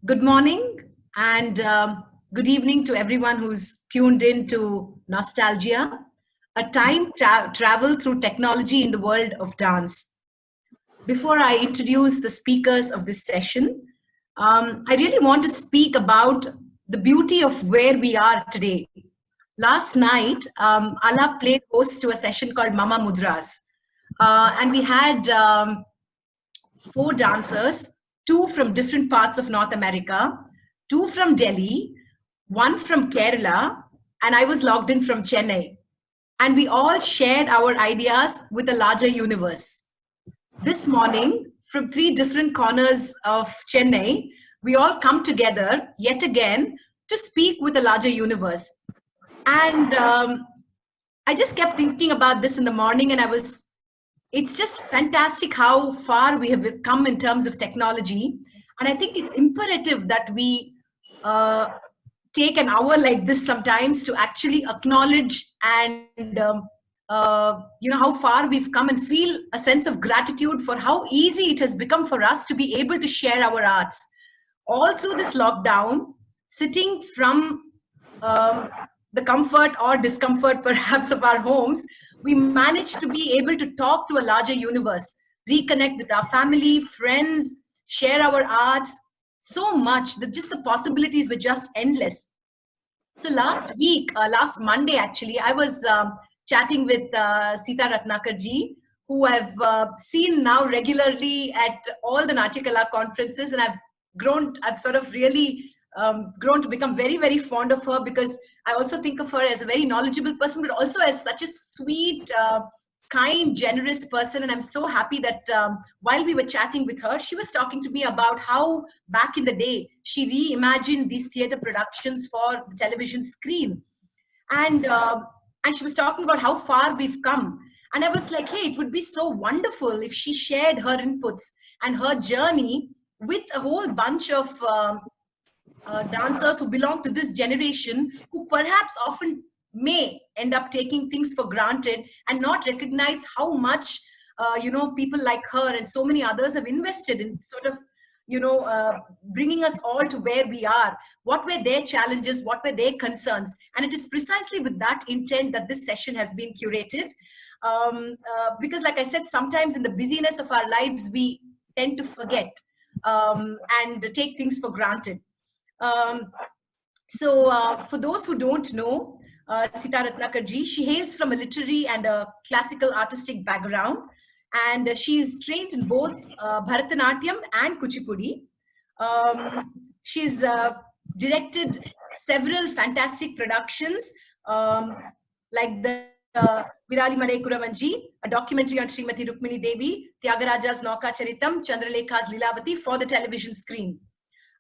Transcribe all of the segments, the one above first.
Good morning and good evening to everyone who's tuned in to Nostalgia, a time travel through technology in the world of dance. Before I introduce the speakers of this session, I really want to speak about the beauty of where we are today. Last night, Ala played host to a session called Mama Mudras. And we had four dancers, two from different parts of North America, two from Delhi, one from Kerala, and I was logged in from Chennai. And we all shared our ideas with a larger universe. This morning, from three different corners of Chennai, we all come together yet again to speak with a larger universe. And I just kept thinking about this in the morning, and it's just fantastic how far we have come in terms of technology. And I think it's imperative that we take an hour like this sometimes to actually acknowledge and how far we've come and feel a sense of gratitude for how easy it has become for us to be able to share our arts all through this lockdown, sitting from the comfort or discomfort perhaps of our homes. We managed to be able to talk to a larger universe, reconnect with our family, friends, share our arts, so much that just the possibilities were just endless. So last Monday actually, I was chatting with Seetha Ratnakar ji, who I've seen now regularly at all the Natyakala conferences, and I've sort of really grown to become very, very fond of her, because I also think of her as a very knowledgeable person, but also as such a sweet, kind, generous person. And I'm so happy that while we were chatting with her, she was talking to me about how back in the day, she reimagined these theater productions for the television screen. And she was talking about how far we've come. And I was like, hey, it would be so wonderful if she shared her inputs and her journey with a whole bunch of dancers who belong to this generation, who perhaps often may end up taking things for granted and not recognize how much people like her and so many others have invested in sort of bringing us all to where we are. What were their challenges? What were their concerns? And it is precisely with that intent that this session has been curated, because like I said, sometimes in the busyness of our lives we tend to forget and take things for granted. For those who don't know Seetha Ratnakar ji, she hails from a literary and a classical artistic background, and she's trained in both Bharatanatyam and Kuchipudi. She's directed several fantastic productions, like the Virali Malai Kuravanji, a documentary on Srimati Rukmini Devi, Tyagaraja's Nauka Charitam, Chandralekha's Lilavati for the television screen.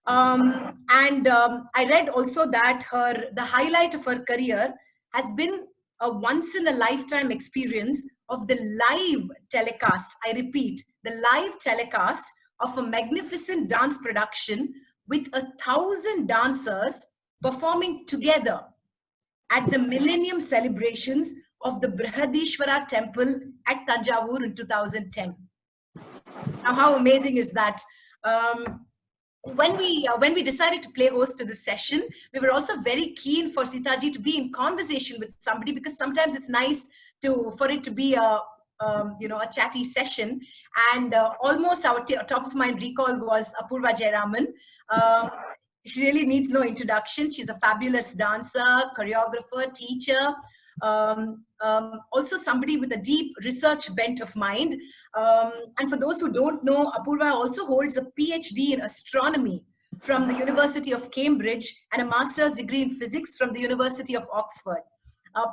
I read also that the highlight of her career has been a once-in-a-lifetime experience of the live telecast. I repeat, the live telecast of a magnificent dance production with 1,000 dancers performing together at the Millennium celebrations of the Brihadishwara temple at Tanjavur in 2010. Now, how amazing is that? When we decided to play host to this session, we were also very keen for Seetha ji to be in conversation with somebody, because sometimes it's nice for it to be a chatty session. And almost our top of mind recall was Apoorva Jayaraman. She really needs no introduction. She's a fabulous dancer, choreographer, teacher. Also somebody with a deep research bent of mind. And for those who don't know, Apoorva also holds a PhD in astronomy from the University of Cambridge and a master's degree in physics from the University of Oxford.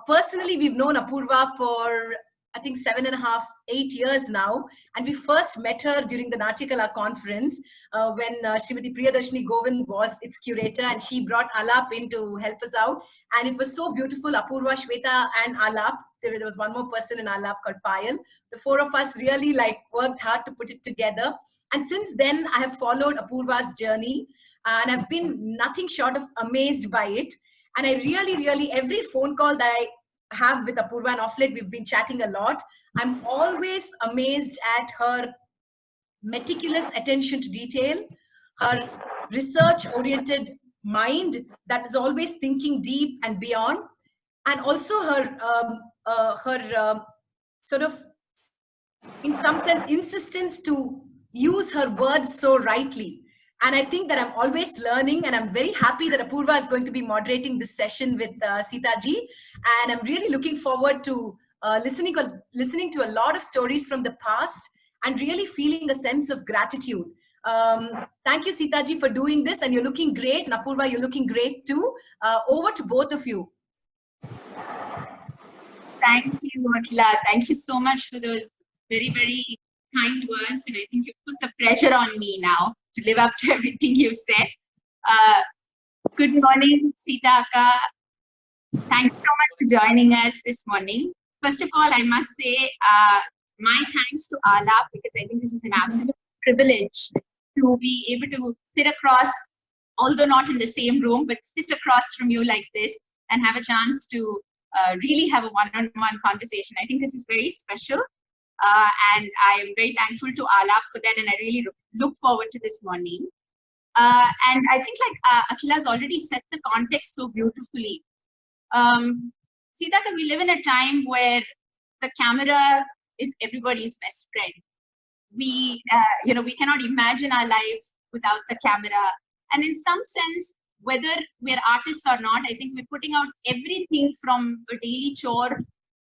Personally, we've known Apoorva for, I think, 7.5, 8 years now. And we first met her during the Natyakala conference when Srimati Priyadarshini Govind was its curator, and she brought Alap in to help us out. And it was so beautiful. Apoorva, Shweta and Alap. There was one more person in Alap called Payal. The four of us really worked hard to put it together. And since then, I have followed Apoorva's journey, and I've been nothing short of amazed by it. And I really, every phone call that I have with Apoorva, and off late we've been chatting a lot, I'm always amazed at her meticulous attention to detail, her research-oriented mind that is always thinking deep and beyond, and also her sort of, in some sense, insistence to use her words so rightly. And I think that I'm always learning, and I'm very happy that Apoorva is going to be moderating this session with Seetha ji. And I'm really looking forward to listening to a lot of stories from the past and really feeling a sense of gratitude. Thank you, Seetha ji, for doing this. And you're looking great. And Apoorva, you're looking great too. Over to both of you. Thank you, Akhila. Thank you so much for those very, very kind words. And I think you put the pressure on me now to live up to everything you've said. Good morning, Seetha Akka. Thanks so much for joining us this morning. First of all, I must say my thanks to Alap, because I think this is an absolute privilege to be able to sit across, although not in the same room, but sit across from you like this and have a chance to really have a one-on-one conversation. I think this is very special, and I am very thankful to Alap for that, and I really look forward to this morning. And I think, like Akhila's already set the context so beautifully. Seetha, we live in a time where the camera is everybody's best friend. We cannot imagine our lives without the camera. And in some sense, whether we're artists or not, I think we're putting out everything from a daily chore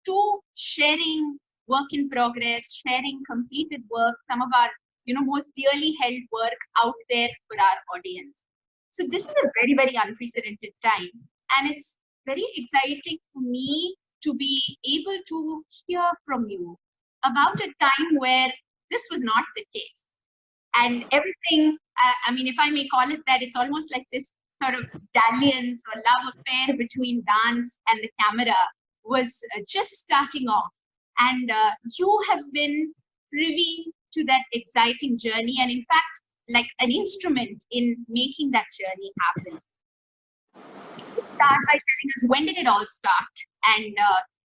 to sharing work in progress, sharing completed work, some of our most dearly held work out there for our audience. So this is a very, very unprecedented time. And it's very exciting for me to be able to hear from you about a time where this was not the case. And everything, if I may call it that, it's almost like this sort of dalliance or love affair between dance and the camera was just starting off. And you have been privy to that exciting journey, and in fact, like an instrument in making that journey happen. Start by telling us, when did it all start, and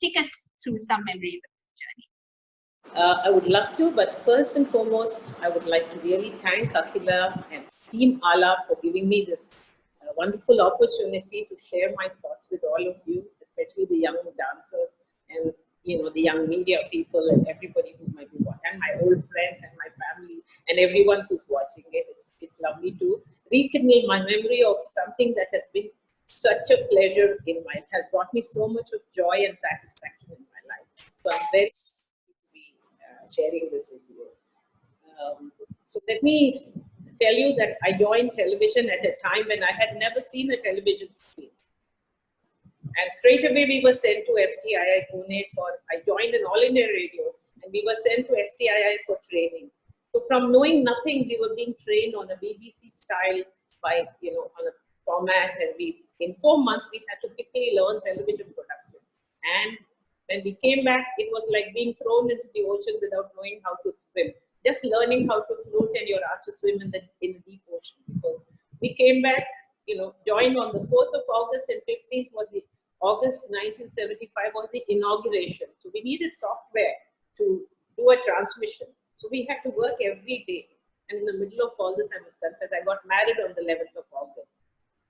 take us through some memories of this journey. I would love to, but first and foremost, I would like to really thank Akhila and Team Alap for giving me this wonderful opportunity to share my thoughts with all of you, especially the young dancers and the young media people and everybody who might be watching, and my old friends and my family and everyone who's watching it. It's lovely to rekindle my memory of something that has been such a pleasure in my life, has brought me so much of joy and satisfaction in my life. So I'm very happy to be sharing this with you. So let me tell you that I joined television at a time when I had never seen a television screen. And straight away we were sent to FTII Pune I joined an All India Radio, and we were sent to FTII for training. So from knowing nothing, we were being trained on a BBC style by, on a format, and in 4 months, we had to quickly learn television production. And when we came back, it was like being thrown into the ocean without knowing how to swim. Just learning how to float, and you're asked to swim in the deep ocean. Because we came back, joined on the 4th of August, and 15th was the August 1975 was the inauguration. So we needed software to do a transmission. So we had to work every day. And in the middle of all this, I must confess, I got married on the 11th of August.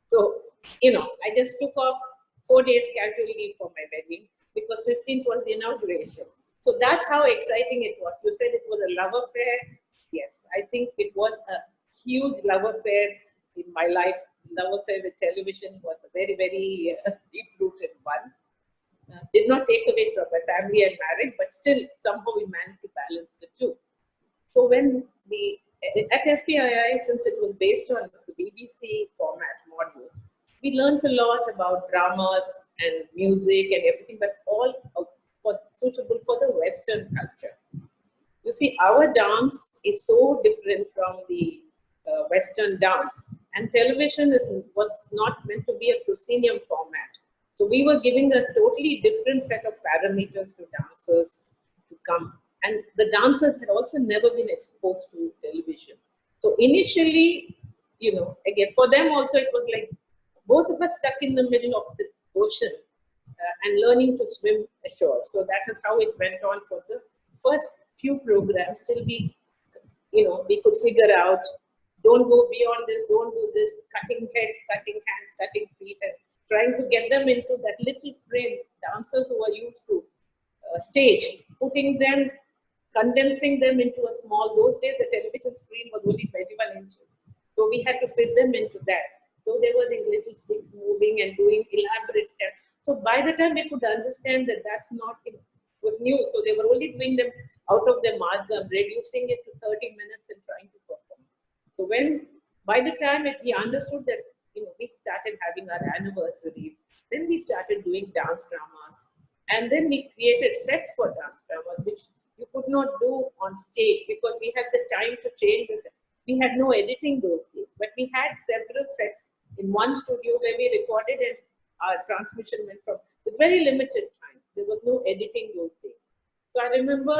So, I just took off 4 days casual leave for my wedding, because 15th was the inauguration. So that's how exciting it was. You said it was a love affair. Yes, I think it was a huge love affair in my life. Love affair with television was a very, very deep-rooted one. Did not take away from my family and marriage, but still somehow we managed to balance the two. So when at FTII, since it was based on the BBC format model, we learned a lot about dramas and music and everything, but all suitable for the Western culture. You see, our dance is so different from the Western dance, and television was not meant to be a proscenium format. So we were giving a totally different set of parameters to dancers to come. And the dancers had also never been exposed to television. So initially, again, for them also it was like both of us stuck in the middle of the ocean and learning to swim ashore. So that is how it went on for the first few programs till we could figure out don't go beyond this, don't do this, cutting heads, cutting hands, cutting feet, and trying to get them into that little frame. Dancers who are used to stage, putting them, condensing them into a small, those days the television screen was only 21 inches. So we had to fit them into that. So there were these little sticks moving and doing elaborate steps. So by the time we could understand that that's not, it was new. So they were only doing them out of their margam, reducing it to 30 minutes and trying to perform. So by the time we understood that, we started having our anniversaries, then we started doing dance dramas. And then we created sets for dance dramas, which you could not do on stage because we had the time to change the set. We had no editing those days, but we had several sets in one studio where we recorded and our transmission went from with very limited time. There was no editing those days. So I remember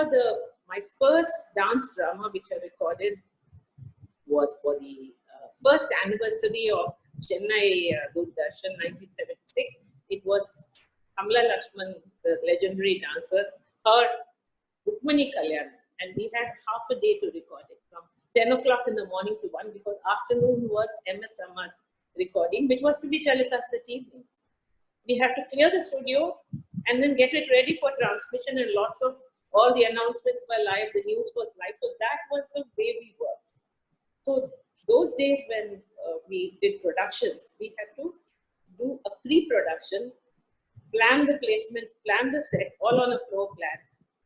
my first dance drama which I recorded was for the first anniversary of Chennai Doordarshan 1976. It was Kamala Lakshman, the legendary dancer, her Rukmani Kalyan, and we had half a day to record it from 10 o'clock in the morning to 1 because afternoon was MS Amma's recording, which was to be telecast that evening. We had to clear the studio and then get it ready for transmission, and lots of all the announcements were live, the news was live. So that was the way we worked. So those days when we did productions, we had to do a pre-production, plan the placement, plan the set, all on a floor plan,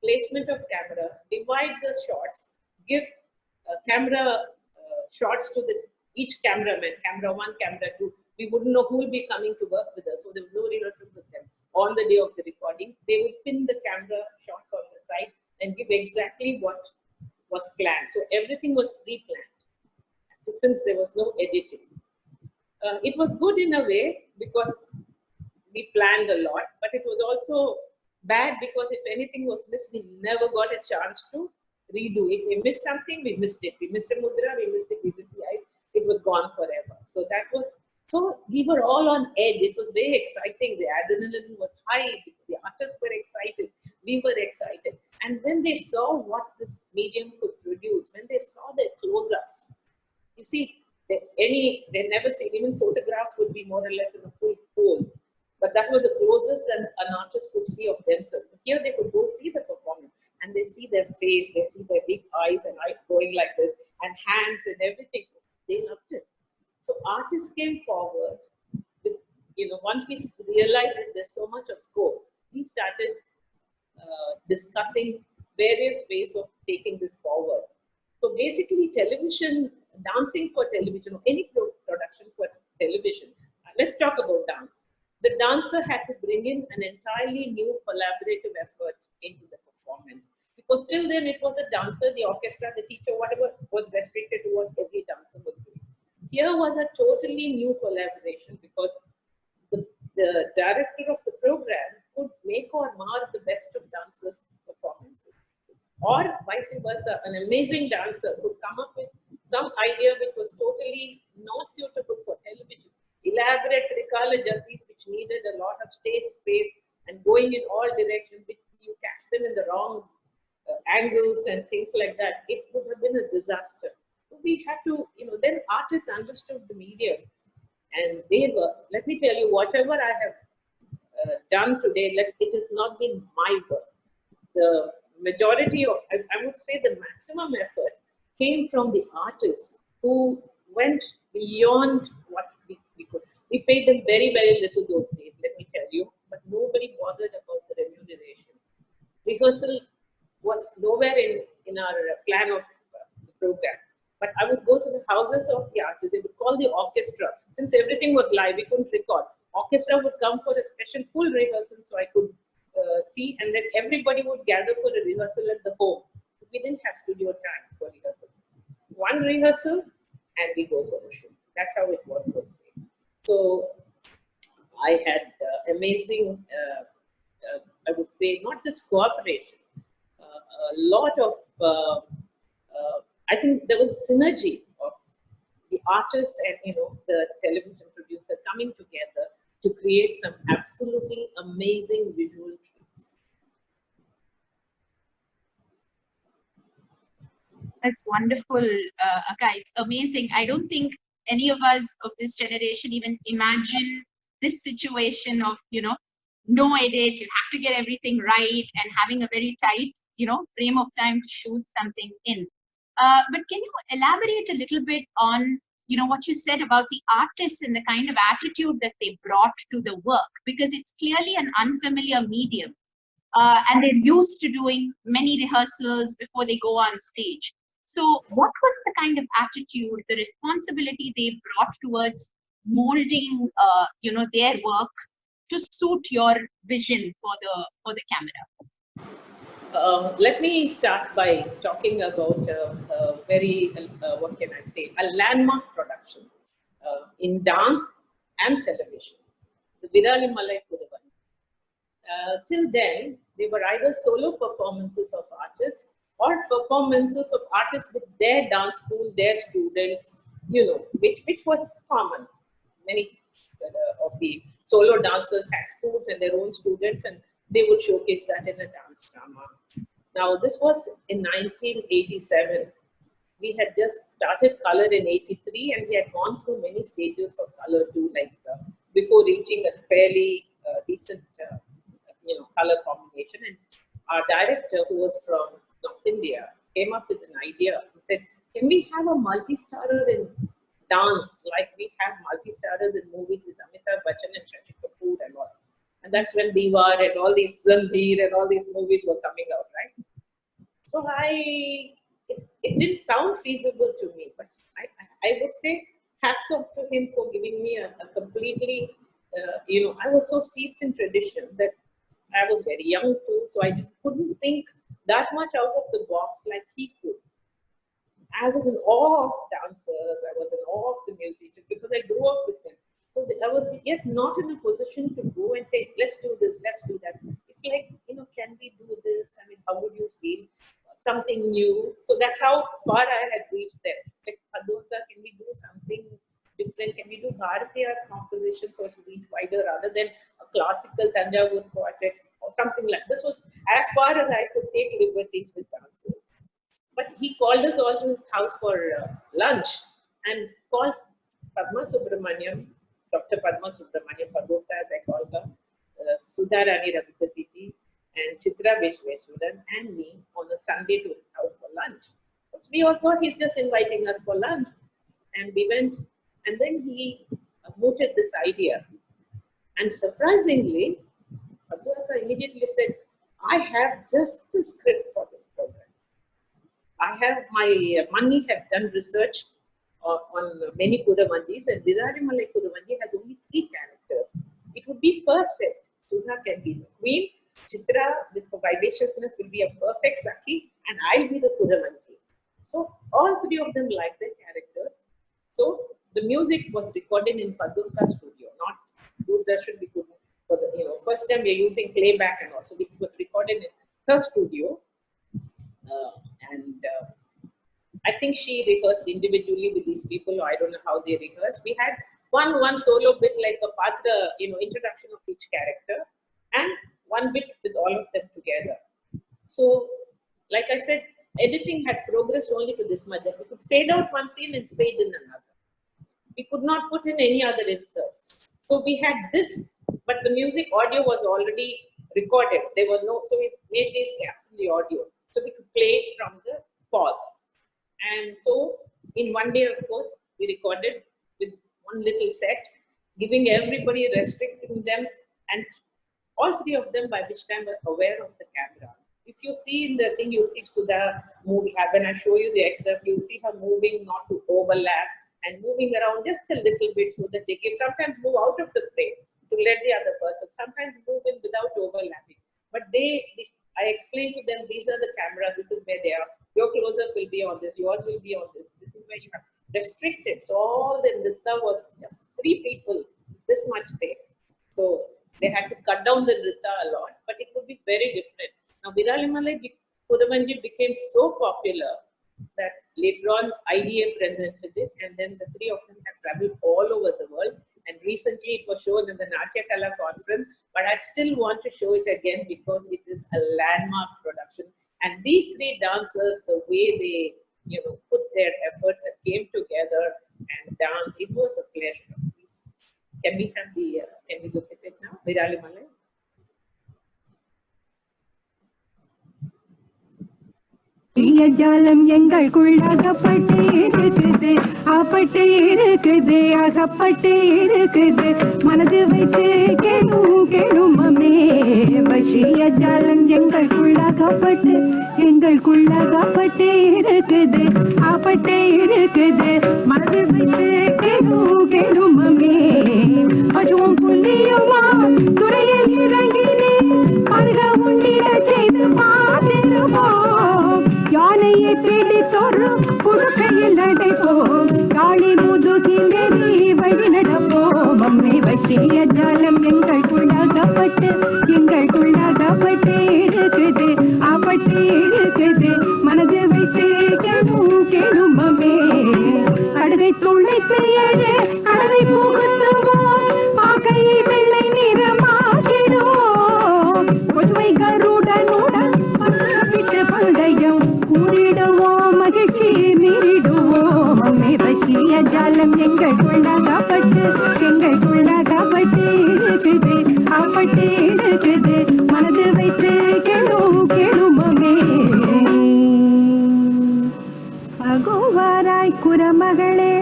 placement of camera, divide the shots, give camera shots to each cameraman, camera 1, camera 2. We wouldn't know who will be coming to work with us, so there was no rehearsal with them. On the day of the recording, they would pin the camera shots on the side and give exactly what was planned. So everything was pre-planned since there was no editing. It was good in a way because we planned a lot, but it was also bad because if anything was missed, we never got a chance to redo. If we missed something, we missed it. We missed a mudra, we missed it, we missed the eye, it was gone forever. So we were all on edge. It was very exciting. The adrenaline was high. The artists were excited. We were excited. And when they saw what this medium could produce, when they saw the close-ups, you see, they never seen, even photographs would be more or less in a full pose. But that was the closest that an artist could see of themselves. But here they could go see the performance and they see their face, they see their big eyes and eyes going like this and hands and everything. So they loved it. So artists came forward with, once we realized that there's so much of scope, we started discussing various ways of taking this forward. So basically television, dancing for television, or any production for television, let's talk about dance. The dancer had to bring in an entirely new collaborative effort into the performance. Because till then it was the dancer, the orchestra, the teacher, whatever was restricted to what every dancer was doing. Here was a totally new collaboration because the director of the program could make or mar the best of dancers' performances. Or vice versa, an amazing dancer could come up with some idea which was totally not suitable for television. Elaborate Trikala jatis which needed a lot of stage space and going in all directions, which you catch them in the wrong angles and things like that. It would have been a disaster. So we had to, then artists understood the medium and they were, let me tell you, whatever I have done today, it has not been my work. The majority of, I would say the maximum effort came from the artists who went beyond what we could. We paid them very, very little those days, let me tell you, but nobody bothered about the remuneration. Rehearsal was nowhere in our plan of the program. But I would go to the houses of the artists. They would call the orchestra. Since everything was live, we couldn't record. Orchestra would come for a special full rehearsal so I could see, and then everybody would gather for a rehearsal at the home. We didn't have studio time for rehearsal. One rehearsal and we go for a show. That's how it was those days. So I had amazing, I would say, not just cooperation, a lot of, I think there was a synergy of the artist and the television producer coming together to create some absolutely amazing visual treats. That's wonderful, Akka. It's amazing. I don't think any of us of this generation even imagine this situation of, no edit, you have to get everything right, and having a very tight, frame of time to shoot something in. But can you elaborate a little bit on, what you said about the artists and the kind of attitude that they brought to the work? Because it's clearly an unfamiliar medium. And they're used to doing many rehearsals before they go on stage. So what was the kind of attitude, the responsibility they brought towards molding, their work to suit your vision for the camera? Let me start by talking about a very, what can I say, a landmark production in dance and television, the Virali Malai Kudavan. Till then, they were either solo performances of artists or performances of artists with their dance school, their students, which was common. Many of the solo dancers had schools and their own students, and they would showcase that in a dance drama. Now, this was in 1987. We had just started color in 83, and we had gone through many stages of color too, like before reaching a fairly decent color combination. And our director, who was from North India, came up with an idea. He said, can we have a multi-starrer in dance like we have multi-starrers in movies with Amitabh Bachchan and Shashi Kapoor and all? And that's when Diwar and all these Zanjeer and all these movies were coming out, right? So it didn't sound feasible to me, but I would say hats off to him for giving me a completely, I was so steeped in tradition that I was very young too, so I couldn't think that much out of the box like he could. I was in awe of dancers, I was in awe of the musicians because I grew up with them. So I was yet not in a position to go and say, let's do this, let's do that. It's like, can we do this? I mean, how would you feel? Something new. So that's how far I had reached there. Like, Apoorva, can we do something different? Can we do Bharatiya's composition so it reach wider rather than a classical Tanjavur quartet or something like this? Was as far as I could take liberties with dancers. But he called us all to his house for lunch and called Padma Subramaniam, Dr. Padma Subramaniam, Padota as I call her, Seetha Rani Raghupati ji, and Chitra Vishweshwaran and me on a Sunday to his house for lunch. Because we all thought he's just inviting us for lunch. And we went, and then he mooted this idea. And surprisingly, Apoorva immediately said, I have just the script for this program. I have my money, have done research on many Kudavanjis, and Virali Malai Kudavanji has only 3 characters. It would be perfect. Sudha can be the queen, Chitra with her vivaciousness will be a perfect Sakhi, and I'll be the Kudavanji. So all 3 of them like their characters. So the music was recorded in Padurka studio, not Doordarshan. We could, for the first time we're using playback and also it was recorded in her studio. I think she rehearsed individually with these people, or I don't know how they rehearsed. We had one solo bit like a patra, introduction of each character, and one bit with all of them together. So, like I said, editing had progressed only to this much that we could fade out one scene and fade in another. We could not put in any other inserts. So we had this, but the music audio was already recorded. There were no, so we made these gaps in the audio. So we could play it from the pause. And so in one day, of course, we recorded with one little set, giving everybody, restricting them, and all 3 of them by which time were aware of the camera. If you see in the thing, you'll see Sudha moving. When I show you the excerpt, you'll see her moving not to overlap and moving around just a little bit so that they can sometimes move out of the frame to let the other person, sometimes move in without overlapping. But I explained to them, these are the camera, this is where they are. Your close-up will be on this, yours will be on this. This is where you have restricted. So all the nritta was just 3 people, this much space. So they had to cut down the nritta a lot, but it would be very different. Now Virali Malai Kudavanji became so popular that later on IDA presented it, and then the 3 of them have traveled all over the world. And recently it was shown in the Natya Kala conference, but I still want to show it again because it is a landmark production. And these 3 dancers, the way they put their efforts and came together and danced. It was a pleasure. Please, can we have can we look at it now? Virali Malai. ஜாலம் எங்களுக்குள்ளாகப்பட்டு இருக்குது, ஆப்பட்டு இருக்குது, அகப்பட்டு இருக்குது, மனது வைத்து கேளும் கேளும் அம்மே. வசிய ஜாலம் எங்களுக்குள்ளாகப்பட்டு இருக்குது, ஆப்பட்டு இருக்குது, மனது வைத்து கேளும் கேளும் அம்மே. பசுவும் புள்ளியுமா துறையில் இறங்கினே பருக உண்டிட செய்து பார்த்திருப்போம். யானையை பிடித்தோறும் குறுக்கையில் அடைப்போம், காளி முதுகிலேறி வழி நடப்போம். அம்மை வசிய ஜாலம் எங்களுக்குள்ளாகப்பட்டு இருக்குது, ஆப்பட்டு இருக்குது, மனது வைத்து கேளும் கேளும் அம்மே. கடுகை துளைத்து ஏழு கடலை புகுத்துவோம், பாக்கையை வெள்ளை நிறமாக்கிடுவோம். கொதுவை கருடனுடன் விட்டு பந்தயம் கூறிடுவோம், மகிழ்ச்சி மீறிடுவோம். அம்மை வசிய ஜாலம் எங்களுக்குள்ளாகப்பட்டு இருக்குது, ஆப்பட்டு இருக்குது, மனது வைத்து கேளும் கேளும் அம்மே. அகோவாராய் குரமகளே,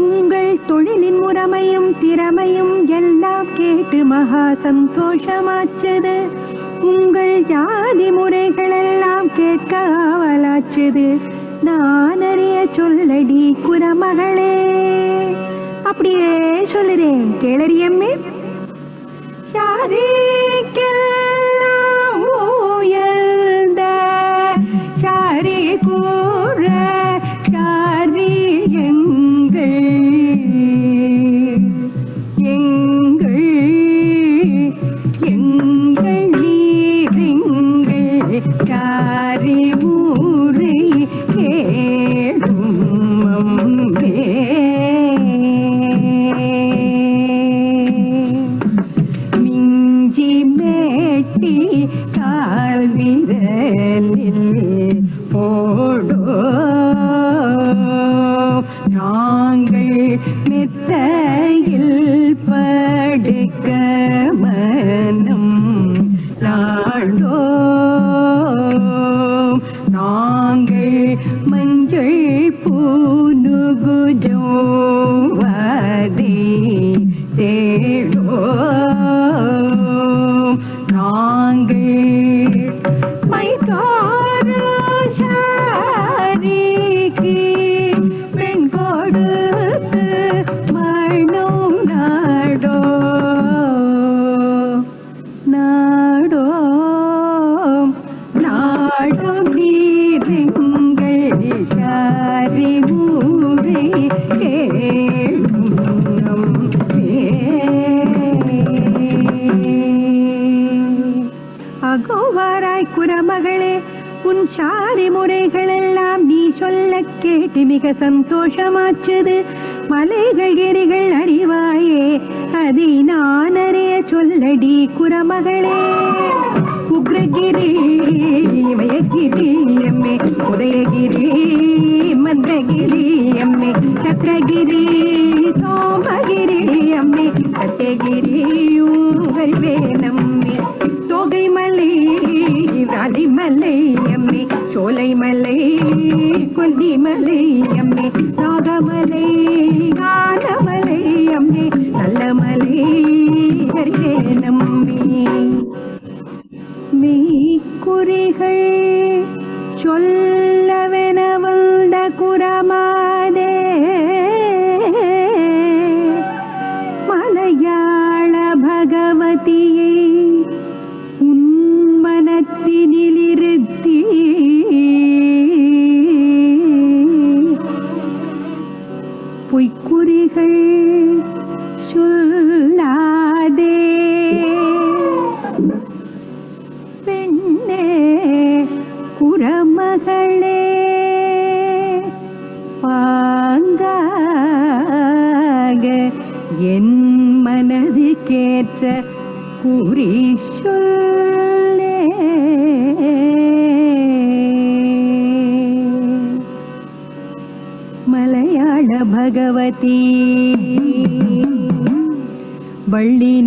உங்கள் தொழிலின் முறைமையும் திறமையும் எல்லாம் கேட்டு மகா சந்தோஷமாச்சது. உங்கள் ஜாதி முறைகள் எல்லாம் கேட்க ஆவலாச்சுது. நான் அறிய சொல்லடி குரமகளே, அப்படியே சொல்லுறேன் கேளறியம்மே. சாரிக்கெல்லாம் உயர்ந்த சாரி கூற சாரி எங்கள் நீரிங்கள் சாரி ஊரை கேடும் அம்மே. மிஞ்சி மேட்டி கால் விரலில் போடோ, நாங்கள் மெத்தையில் படுக்க மனம் நாடோ, நாங்கள் மஞ்சள் பூனுகுஜோவதை தேடோ, நாங்கள் மைதார சாரிக்கு பெண் கொடுத்து மண்ணும் நாடோ நாடோ நாடும் நீருங்கள் சாரி ஊரை கேளும் அகோவாராய் குரமகளே, உன் சாரி முறைகள் எல்லாம் நீ சொல்ல கேட்டு மிக சந்தோஷமாச்சது. மலைகள் கிரிகள் அறிவாயே, அதை நான் அறிய சொல்லடி குரமகளே. உக்ரகிரி மயகிரி அம்மே, உதயகிரி மந்தகிரி அம்மே, சக்கரகிரி சோமகிரி அம்மே, கட்டகிரி வேணம்மே. தோகை மலை ராலிமலை அம்மே, சோலை மலை கொல்லிமலை அம்மே, நாகமலை கானமலை அம்மே, நல்ல மலை ஹரிகேனம்மே. மெய்க்குறிகள் சொல்லவென வந்த குரமாதே, மலையாள பகவதியை உன் மனத்தினிலிருத்தி பொய்க்குறிகள் சொல்லாதே. பெண்ணே குரமகளே, பாங்காக என் மனதுக்கேற்ற குறி சொல்லே. Malayala Bhagavati ಬಳ್ಳಿನಾಯಕಿಯೇ.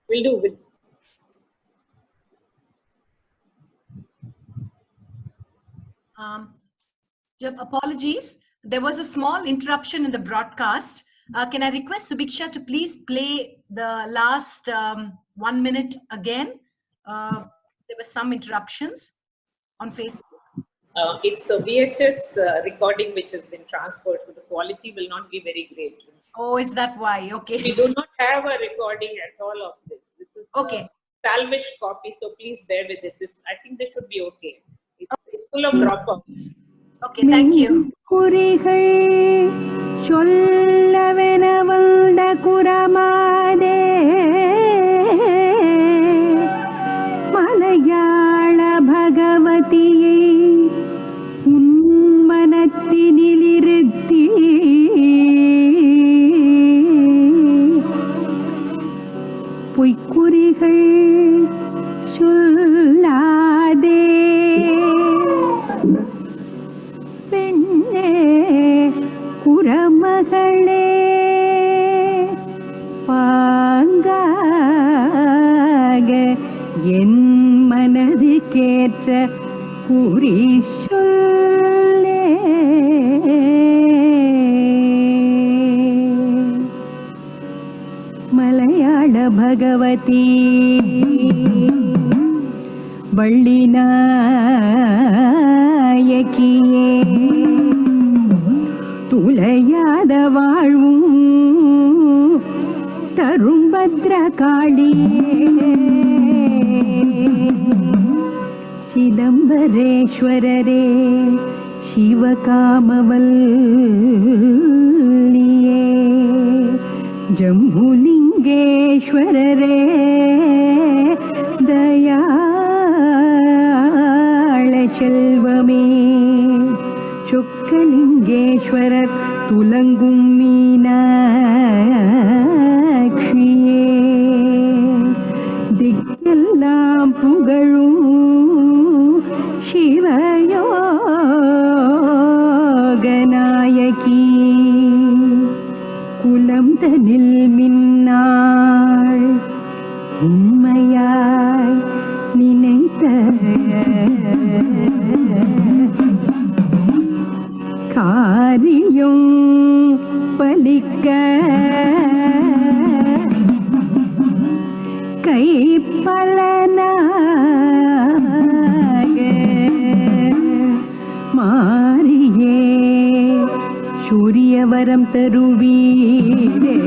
Will do. Apologies. There was a small interruption in the broadcast. Can I request Subiksha to please play the last 1 minute again? There were some interruptions on Facebook. It's a VHS recording which has been transferred, so the quality will not be very great. Oh, is that why? Okay. We do not have a recording at all of this. This is Okay. salvaged copy, so please bear with it. I think this should be okay. It's full of dropouts. Okay, thank you. குறிகள் சொல்லவென வந்த குரமாதே மலையாள பகவதியை உன் மனத்தினிலிருத்தி பொய்க்குறிகள் சொல்லாதே பெண்ணே குரமகளே பாங்காக என் மனதுக்கேற்ற குறி சொல்லே. மலையாள பகவதி வள்ளினாயகியே துளையாத வாழ்வும் தரும் பத்ரகாளியே சிதம்பரேஸ்வரரே சிவகாமவல்லியே ஜம்புலிங்கேஸ்வரரே தயாள செல்வமே சொக்கலிங்கேஸ்வரர் துலங்கும் மீனாட்சியே திக்கெல்லாம் புகழும் சிவயோகநாயகி குலம் தனில் மின்னாள் உண்மையாய் நினைத்த காரியம் பலிக்க கை பலனாக மாறியே சூரியவரம் தருவீரே.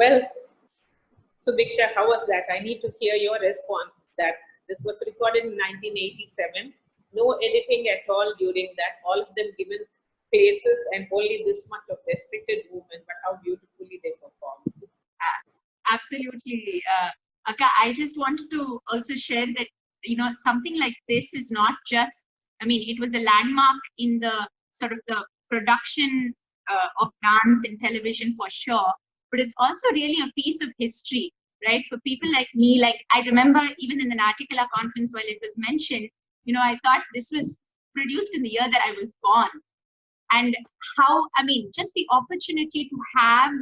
Well, Subiksha, how was that? I need to hear your response. That this was recorded in 1987. No editing at all during that. All of them given places and only this much of restricted movement. But how beautifully they performed. Absolutely. Akka, I just wanted to also share that, something like this is not just, it was a landmark in the sort of the production of dance in television for sure, but it's also really a piece of history, right? For people like me, like I remember even in the Natikala conference while it was mentioned, I thought this was produced in the year that I was born. And how, just the opportunity to have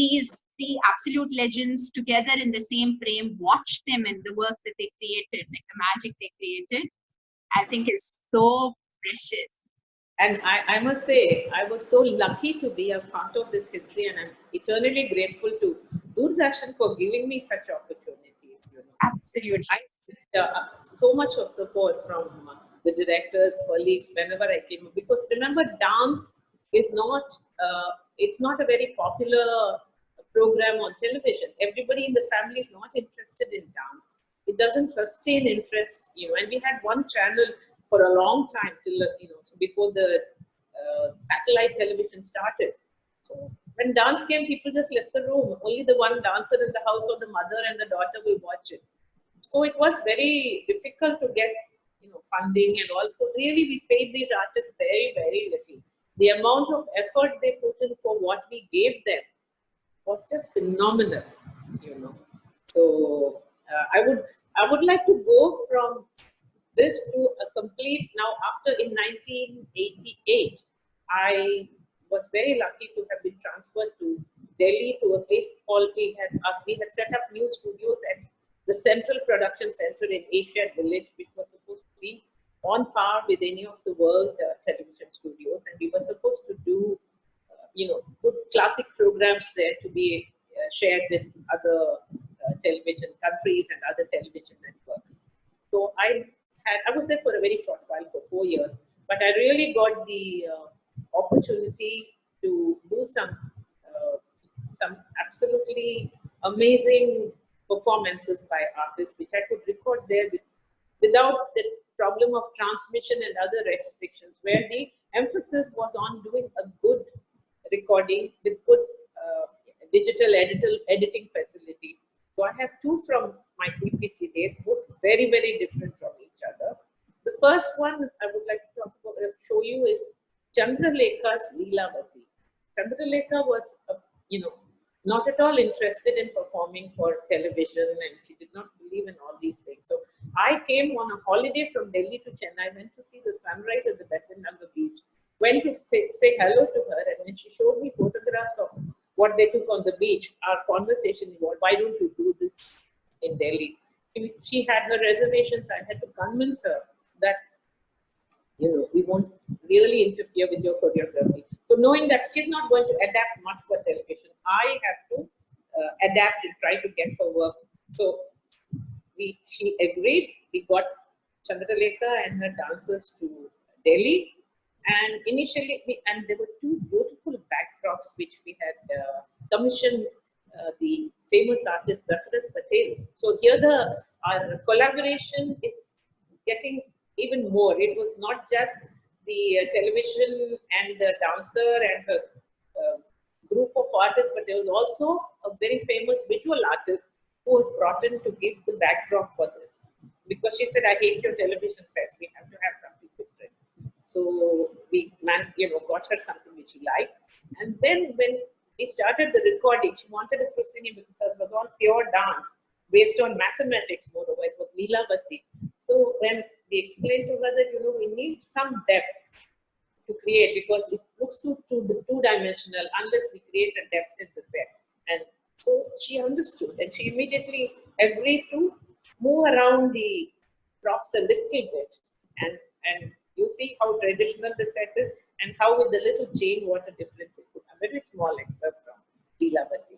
these three absolute legends together in the same frame, watch them and the work that they created, like the magic they created, I think is so precious. And I must say, I was so lucky to be a part of this history, and I'm eternally grateful to Doordarshan for giving me such opportunities. Absolutely. I so much of support from the directors, colleagues, whenever I came, because remember, dance is not it's not a very popular program on television. Everybody in the family is not interested in dance. It doesn't sustain interest, and we had one channel for a long time till, so before the satellite television started. So when dance came, people just left the room. Only the one dancer in the house or the mother and the daughter will watch it. So it was very difficult to get, funding, and also really we paid these artists very, very little. The amount of effort they put in for what we gave them was just phenomenal, So I would like to go from this to a complete, now after in 1988, I was very lucky to have been transferred to Delhi to a place called, we had set up new studios at the Central Production Center in Asia Village, which was supposed to be on par with any of the world television studios, and we were supposed to do good classic programs there to be shared with other television countries and other television networks. So I was there for a very short while, for 4 years, but I really got the opportunity to do some absolutely amazing performances by artists, which I could record there without the problem of transmission and other restrictions, where the emphasis was on doing a good recording with good digital editing facilities. So I have two from my CPC days, both very, very different from each other. The first one I would like to show you is Chandralekha's Leelavati. Chandralekha was, not at all interested in performing for television, and she did not believe in all these things. So I came on a holiday from Delhi to Chennai, went to see the sunrise at the Besant Nagar beach, went to say hello to her, and when she showed me photographs of what they took on the beach, our conversation evolved, why don't you do this in Delhi? She had her reservations. I had to convince her that, we won't really interfere with your choreography. So knowing that she's not going to adapt much for television, I have to adapt and try to get her work. So she agreed. We got Chandralekha and her dancers to Delhi. And initially, and there were two beautiful backdrops which we had commissioned the famous artist Bharatanatyam Patel. So here our collaboration is getting even more. It was not just the television and the dancer and the group of artists, but there was also a very famous visual artist who was brought in to give the backdrop for this. Because she said, I hate your television sets, we have to have something different. So we got her something which she liked. And then when we started the recording, she wanted a proscenium because it was all pure dance based on mathematics, moreover, it was Leelavati. So when we explained to her that, we need some depth to create, because it looks too two-dimensional unless we create a depth in the set. And so she understood, and she immediately agreed to move around the props a little bit. And you see how traditional the set is, and how with a little change, what a difference it could have. A very small excerpt from Leelavati.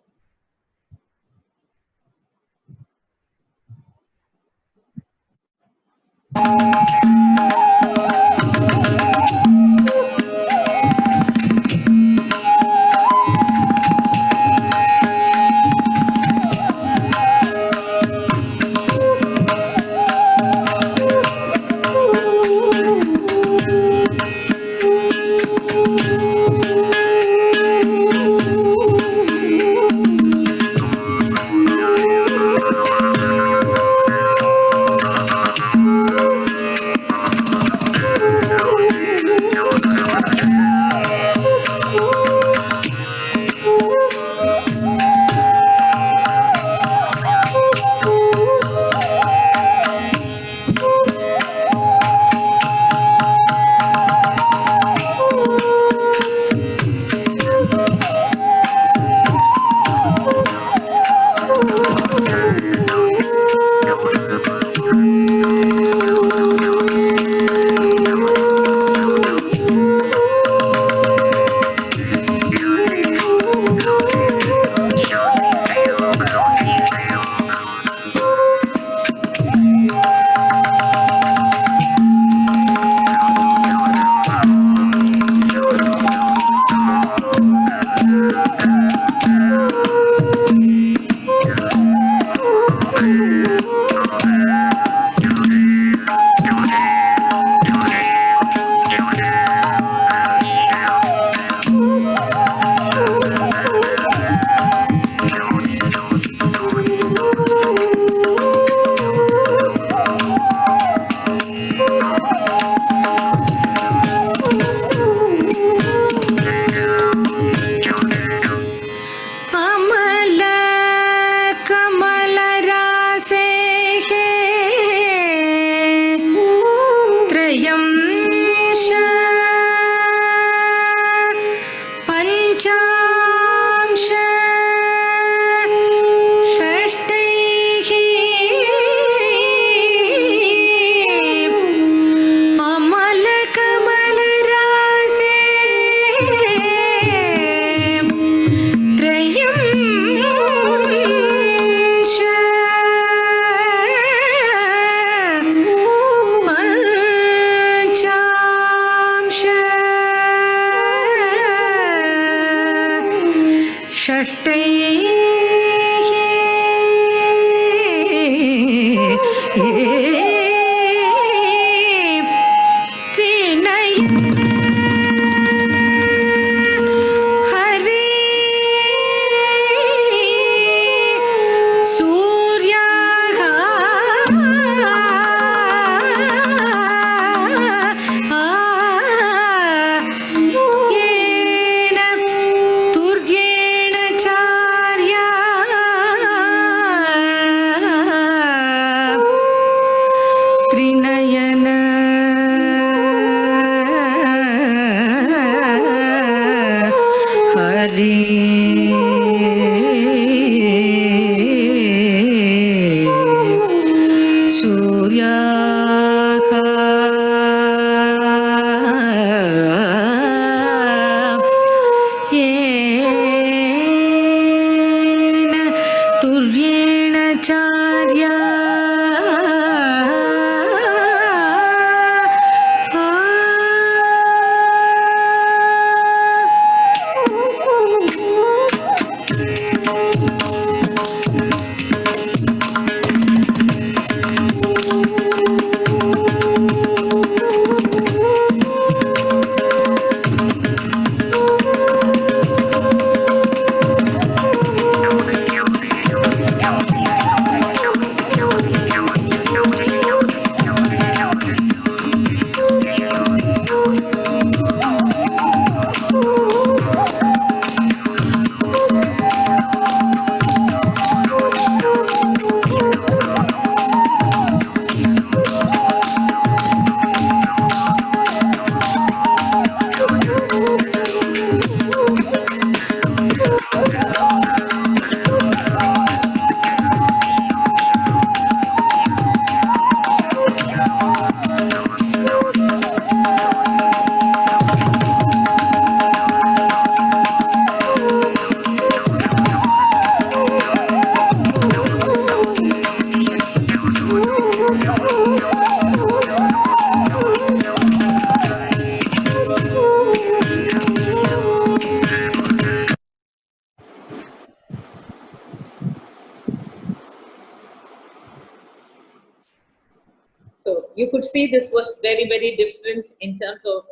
So you could see this was very, very different in terms of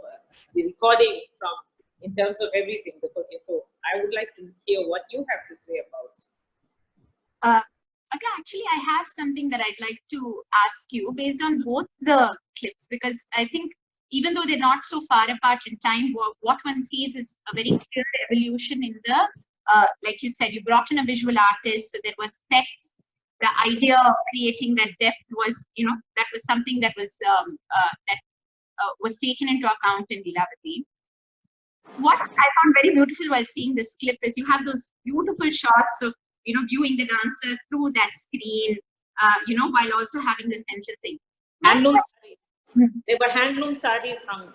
the recording from, in terms of everything. Okay, so I would like to hear what you have to say about. Okay, actually, I have something that I'd like to ask you based on both the clips, because I think even though they're not so far apart in time, what one sees is a very clear evolution in the, like you said, you brought in a visual artist, so there was text. The idea of creating that depth was, that was something that was was taken into account in Lilavati. What I found very beautiful while seeing this clip is you have those beautiful shots of, viewing the dancer through that screen, while also having the central thing. Handloom sarees. They were handloom sarees hung.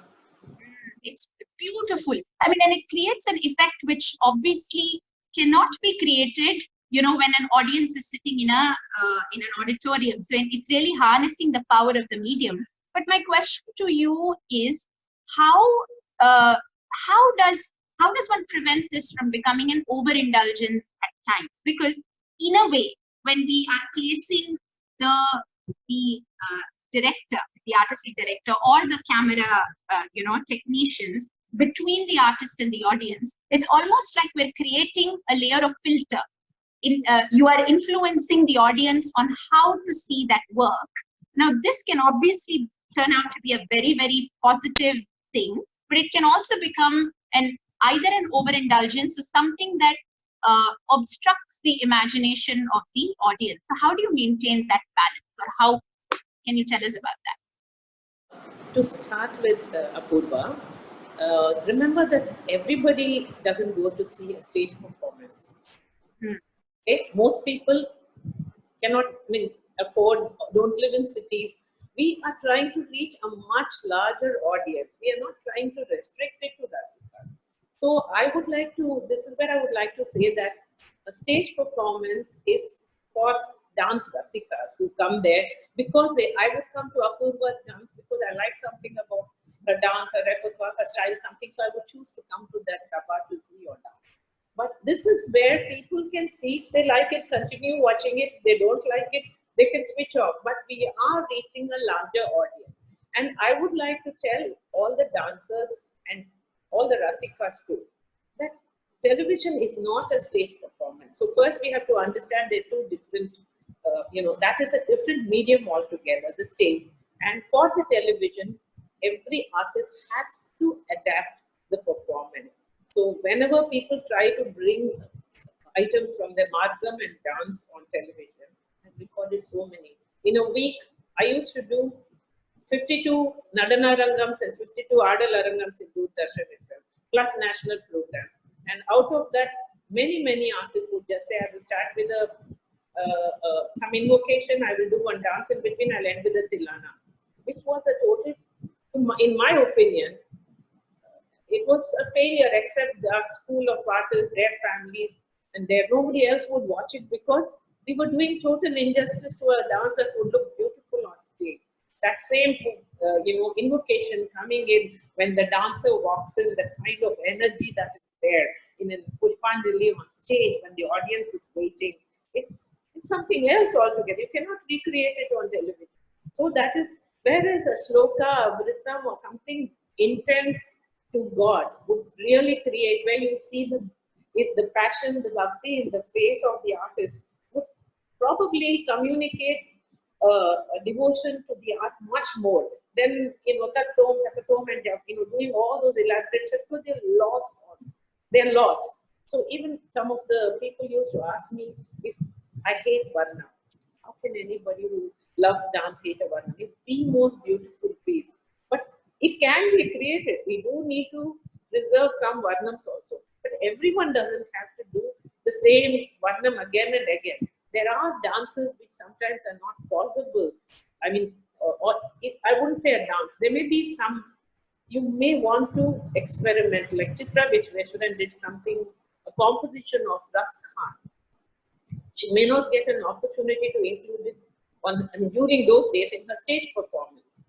It's beautiful. I mean, and it creates an effect which obviously cannot be created, when an audience is sitting in an auditorium. So it's really harnessing the power of the medium. But my question to you is, how does how does one prevent this from becoming an overindulgence at times? Because in a way, when we are placing the director, the artistic director, or the camera, technicians between the artist and the audience, it's almost like we're creating a layer of filter. You are influencing the audience on how to see that work. Now, this can obviously turn out to be a very, very positive thing, but it can also become either an overindulgence or something that obstructs the imagination of the audience. So how do you maintain that balance, or how can you tell us about that? To start with, Apoorva, remember that everybody doesn't go to see a stage performance. Okay? Most people cannot afford, don't live in cities. We are trying to reach a much larger audience. We are not trying to restrict it to Rasikas. So I would like to, this is where I would like to say that a stage performance is for dance Rasikas who come there because I would come to Apoorva's dance because I like something about her dance, her repertoire, her style, something. So I would choose to come to that sabha to see your dance. But this is where people can see if they like it, continue watching it. If they don't like it, they can switch off. But we are reaching a larger audience. And I would like to tell all the dancers and all the Rasikas too, that television is not a stage performance. So first we have to understand they're two different, that is a different medium altogether, the stage. And for the television, every artist has to adapt the performance. So whenever people try to bring items from the Margam and dance on television, I've recorded so many. In a week, I used to do 52 Nadana Rangams and 52 Adal Rangams in Doordarshan itself, plus national programs. And out of that, many artists would just say, I will start with some invocation, I will do one dance in between, I'll end with a Tilana, which was a total, in my opinion, it was a failure except that school of artists, their families, and nobody else would watch it because we were doing total injustice to a dance that would look beautiful on stage. That same, invocation coming in when the dancer walks in, the kind of energy that is there in a Pushpanjali on stage when the audience is waiting, it's something else altogether. You cannot recreate it on television. So that is, whereas a shloka, a vritam, or something intense to God would really create, where you see the passion, the bhakti in the face of the artist, would probably communicate a devotion to the art much more than tatom, and doing all those elaborate stuff, because they're lost. So even some of the people used to ask me if I hate Varna. How can anybody who loves dance hate a Varna? It's the most beautiful piece. But it can be created. We do need to reserve some Varnams also. But everyone doesn't have to do the same Varnam again and again. There are dances which sometimes are not possible. I mean, I wouldn't say a dance. There may be some, you may want to experiment, like Chitra Vishweshwaran did something, a composition of Ras Khan. She may not get an opportunity to include it during those days in her stage performance.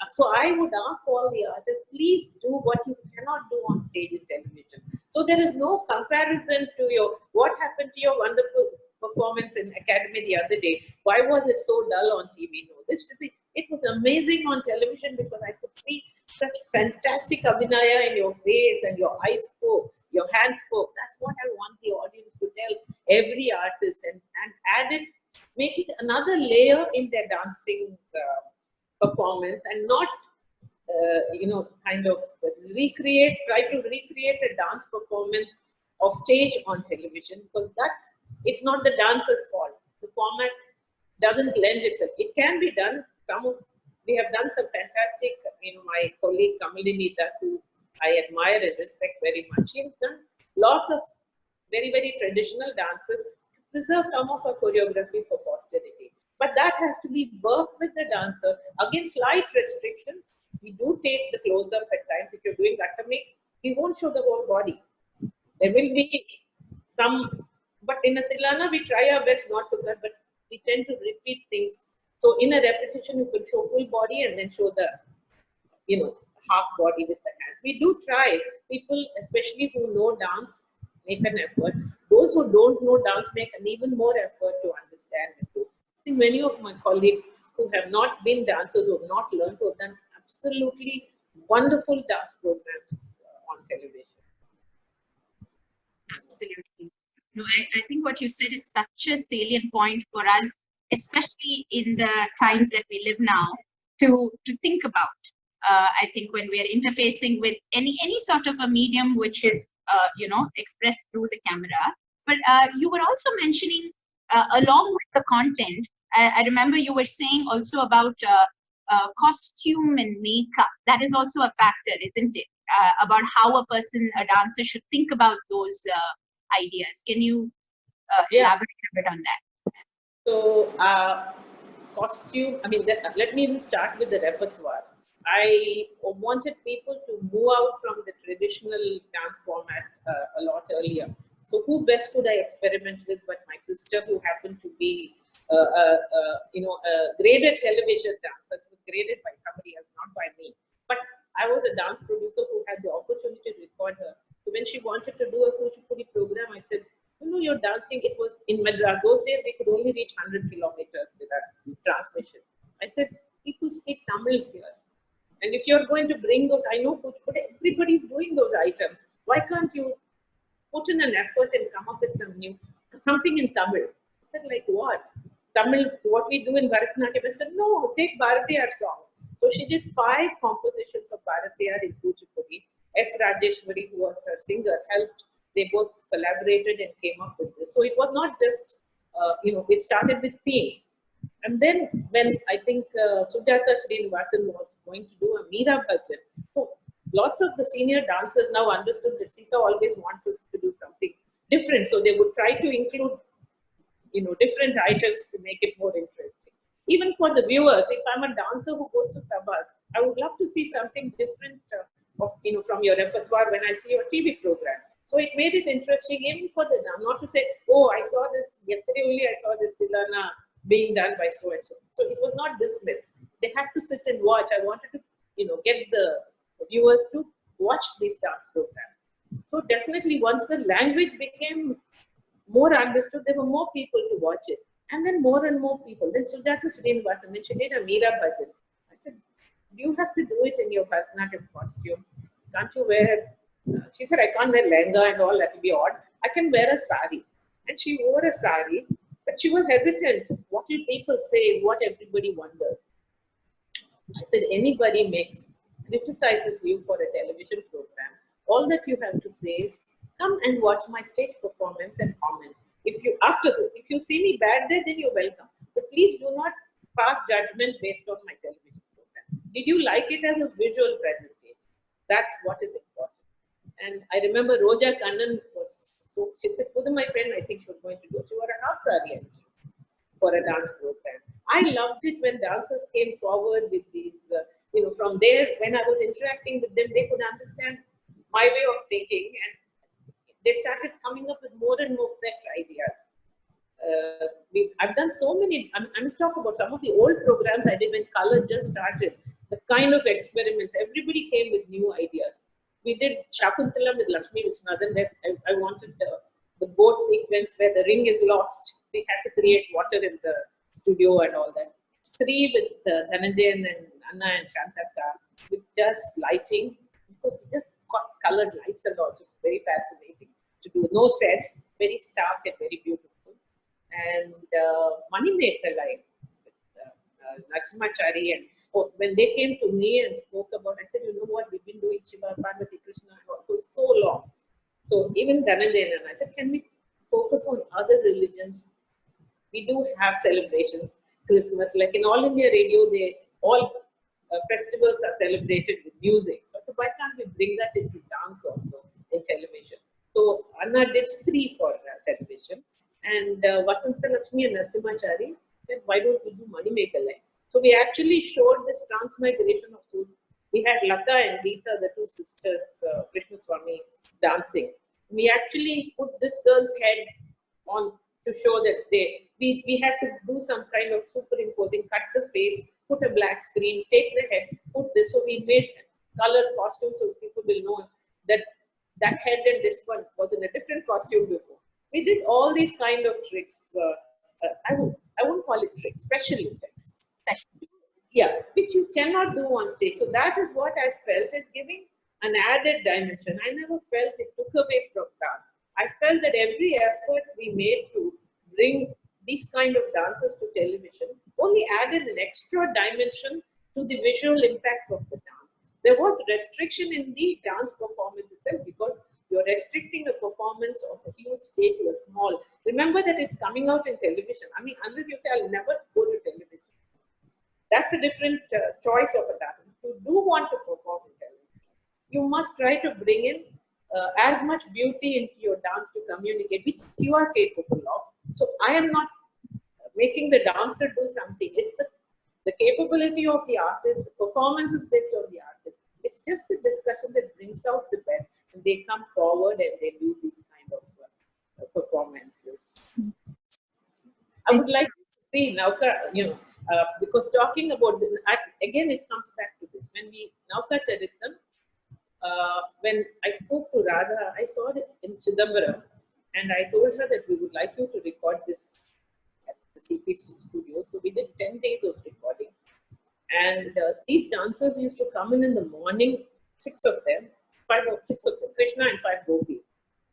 So I would ask all the artists, please do what you cannot do on stage in television. So there is no comparison to what happened to your wonderful performance in Academy the other day. Why was it so dull on TV? No, it was amazing on television because I could see such fantastic abhinaya in your face, and your eyes spoke, your hands spoke. That's what I want the audience to tell every artist, and add it, make it another layer in their dancing performance, and not kind of try to recreate a dance performance of stage on television, because it's not the dancer's fault. The format doesn't lend itself. It can be done. We have done some fantastic, my colleague Kamalini Dutt, who I admire and respect very much. She has done lots of very, very traditional dances to preserve some of her choreography for posterity. But that has to be worked with the dancer. Again, slight restrictions. We do take the close-up at times. If you're doing Gatami, we won't show the whole body. There will be some, but in a Tilana, we try our best not to cut, but we tend to repeat things. So in a repetition, you can show full body and then show the, half body with the hand. dance. We do try. People, especially who know dance, make an effort. Those who don't know dance make an even more effort to understand it too. See, many of my colleagues who have not been dancers, who have not learned, who have done absolutely wonderful dance programs on television. Absolutely. No, I think what you said is such a salient point for us, especially in the times that we live now, to think about. I think when we are interfacing with any sort of a medium which is expressed through the camera. But you were also mentioning along with the content. I remember you were saying also about costume and makeup. That is also a factor, isn't it? About how a dancer should think about those ideas. Can you elaborate a bit on that? So, costume, I mean, let me even start with the repertoire. I wanted people to move out from the traditional dance format a lot earlier. So, who best could I experiment with but my sister, who happened to be a graded television dancer, who was graded by somebody else, not by me. But I was a dance producer who had the opportunity to record her. So when she wanted to do a Kuchipudi program, I said, you're dancing. It was in Madras. Those days, we could only reach 100 kilometers with that transmission. I said, people speak Tamil here. And if you're going to bring those, I know Kuchipudi, everybody's doing those items. Why can't you put in an effort and come up with something in Tamil? I said, like what? Tamil, what we do in Bharatanatyam. I said, no, take Bharatiyar song. So she did 5 compositions of Bharatiyar in Kuchipudi. S. Rajeshwari, who was her singer, helped. They both collaborated and came up with this. So it was not just, it started with themes. And then when I think Sujata Srinivasan was going to do a Meera Bhajan, so lots of the senior dancers now understood that Seetha always wants us to do something different. So they would try to include, different items to make it more interesting. Even for the viewers, if I'm a dancer who goes to Sabha, I would love to see something different, from your repertoire when I see your TV program. So it made it interesting even for the dance, not to say, oh, I saw this yesterday only. I saw this Tilana being done by so and so. So it was not dismissed. They had to sit and watch. I wanted to, get the viewers to watch these dance programs. So definitely, once the language became more understood, there were more people to watch it. And then more and more people. Then Sujata Srinivasan, when she did a Meera Bhajan, I said, you have to do it in your Bharatanatyam costume. Can't you wear, she said, I can't wear lehenga and all, that will be odd. I can wear a sari. And she wore a sari, but she was hesitant. What will people say is what everybody wonders. I said, anybody criticizes you for a television program, all that you have to say is, come and watch my stage performance and comment. After this, if you see me bad there, then you're welcome. But please do not pass judgment based on my television program. Did you like it as a visual presentation? That's what is important. And I remember Roja Kannan she said, my pen, I think she was going to do. She wore a half sari for a dance program. I loved it when dancers came forward with these, from there, when I was interacting with them, they could understand my way of thinking, and they started coming up with more and more fresh ideas. I've done so many, I must talk about some of the old programs I did when Color just started, the kind of experiments, everybody came with new ideas. We did Shakuntala with Lakshmi Viswanathan, where I wanted the boat sequence where the ring is lost. We had to create water in the studio and all that. Sri with Dhananjayan and Anna and Shantaka with just lighting, because we just got colored lights and also very fascinating to do. No sets, very stark and very beautiful. And Moneymaker, like Narasimhachari, and when they came to me and spoke about, I said, you know what, we've been doing Shiva, Parvati, Krishna for so long. So even Dhananjayan, and I said, can we focus on other religions? We do have celebrations, Christmas, like in All India Radio, all festivals are celebrated with music. So why can't we bring that into dance also in television? So Anna did 3 for television, and Vasanta Lakshmi and Narasimhachari said, why don't we do Moneymaker like? So we actually showed this transmigration of foods. We had Lata and Geeta, the 2 sisters, Krishna Swami, dancing. We actually put this girl's head on to show that we had to do some kind of superimposing, cut the face, put a black screen, take the head, put this. So we made colored costume so people will know that that head and this one was in a different costume before. We did all these kind of tricks. I wouldn't call it tricks, special effects. Yeah, which you cannot do on stage. So that is what I felt is giving an added dimension. I never felt it took away from dance. I felt that every effort we made to bring these kind of dances to television only added an extra dimension to the visual impact of the dance. There was restriction in the dance performance itself because you're restricting a performance of a huge stage to a small. Remember that it's coming out in television. I mean, unless you say, I'll never go to television. That's a different choice of a dance. If you do want to perform in television, you must try to bring in as much beauty into your dance to communicate, which you are capable of. So I am not making the dancer do something. It's the capability of the artist, the performance is based on the artist. It's just a discussion that brings out the best, and they come forward and they do these kind of performances. I would like to see Nauka, because talking about, again, it comes back to this. When we, Nauka Charitam, when I spoke to Radha, I saw it in Chidambaram, and I told her that we would like you to record this at the CP studio. So we did 10 days of recording. And these dancers used to come in the morning, 6 of them, 5 or 6 of them, Krishna and 5 gopis.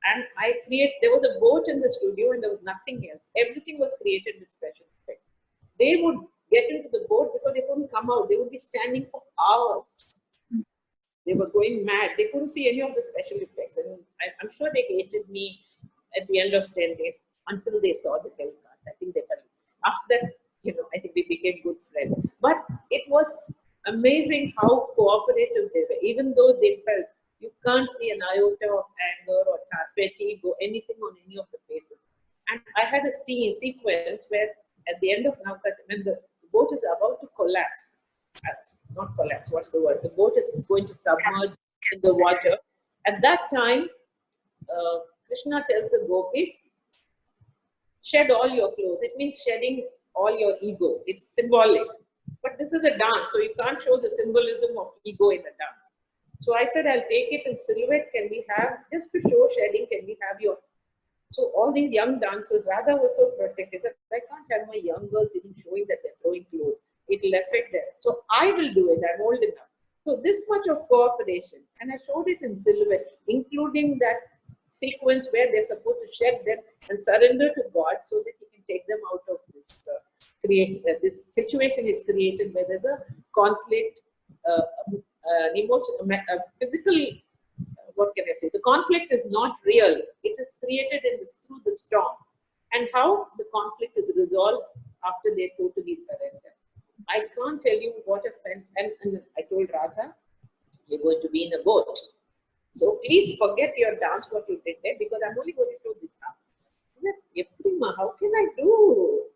And there was a boat in the studio and there was nothing else. Everything was created with special effects. They would get into the boat because they couldn't come out. They would be standing for hours. They were going mad. They couldn't see any of the special effects. And I'm sure they hated me at the end of 10 days until they saw the telecast. I think they felt, after that, I think we became good friends. But it was amazing how cooperative they were, even though they felt you can't see an iota of anger or fatigue or anything on any of the faces. And I had a sequence where at the end of Nauka, when the boat is about to collapse, not collapse, what's the word? The boat is going to submerge in the water. At that time, Krishna tells the gopis, shed all your clothes. It means shedding all your ego. It's symbolic. But this is a dance, so you can't show the symbolism of ego in a dance. So I said, I'll take it in silhouette. Can we have, just to show shedding, can we have your... So all these young dancers, Radha was so protective. I can't have my young girls even showing that they're throwing clothes. It will affect them. So I will do it. I'm old enough. So this much of cooperation. And I showed it in silhouette, including that sequence where they're supposed to shed them and surrender to God so that He can take them out of this this situation is created where there's a conflict, an emotion, physical, what can I say? The conflict is not real. It is created through the storm. And how the conflict is resolved after they totally surrender. I can't tell you what a friend, and I told Radha, you're going to be in a boat. So please forget your dance, what you did there, because I'm only going to do this now. How can I do?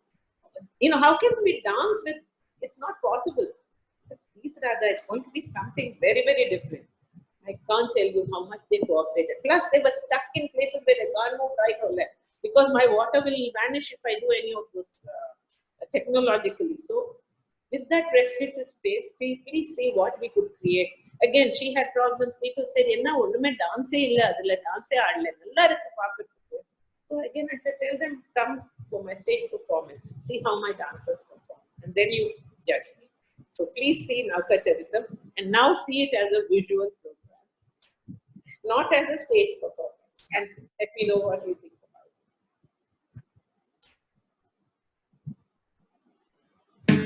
How can we dance with, it's not possible. Please Radha, it's going to be something very, very different. I can't tell you how much they cooperated. Plus they were stuck in places where they can't move right or left because my water will vanish if I do any of those technologically. So with that restricted space, please see what we could create. Again, she had problems. People said, dance. So again, I said, tell them, come for my stage performance. See how my dancers perform. And then you judge me. So please see Nauka Charitam and now see it as a visual program, not as a stage performance. And let me know what you think about it.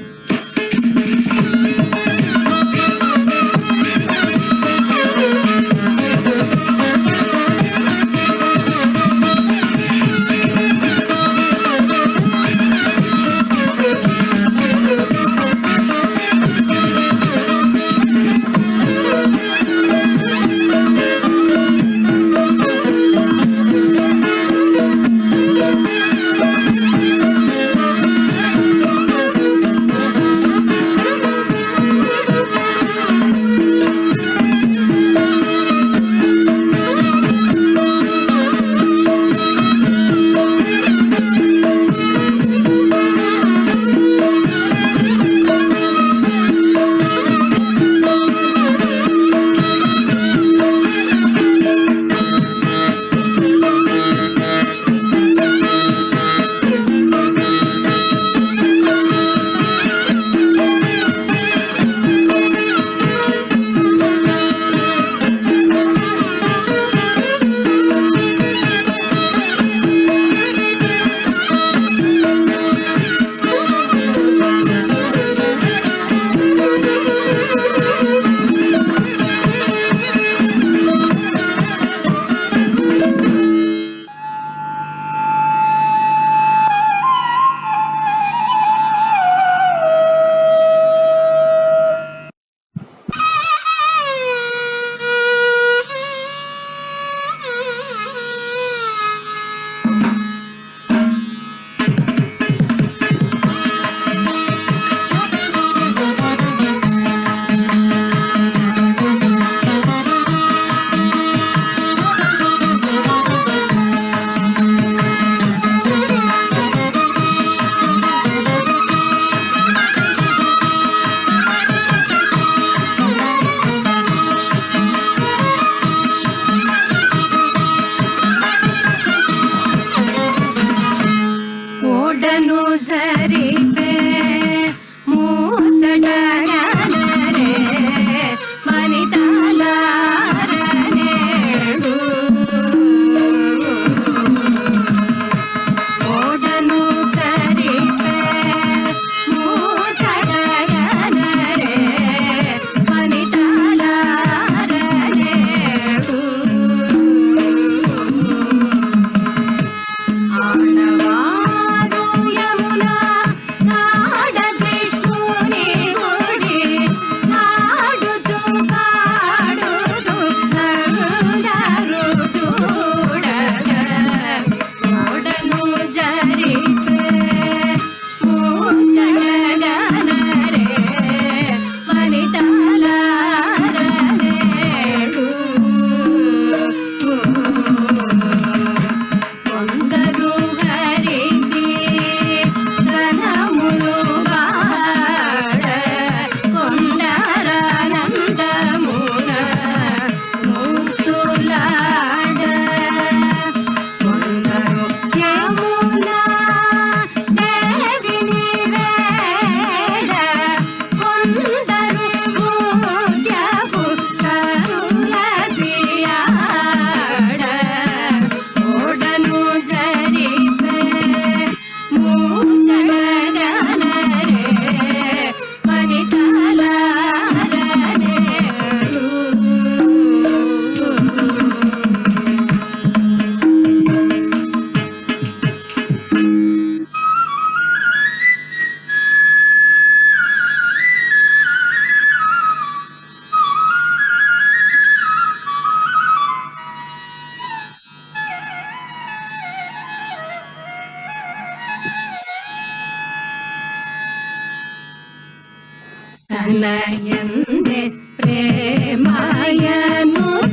తనయందే ప్రేమాయను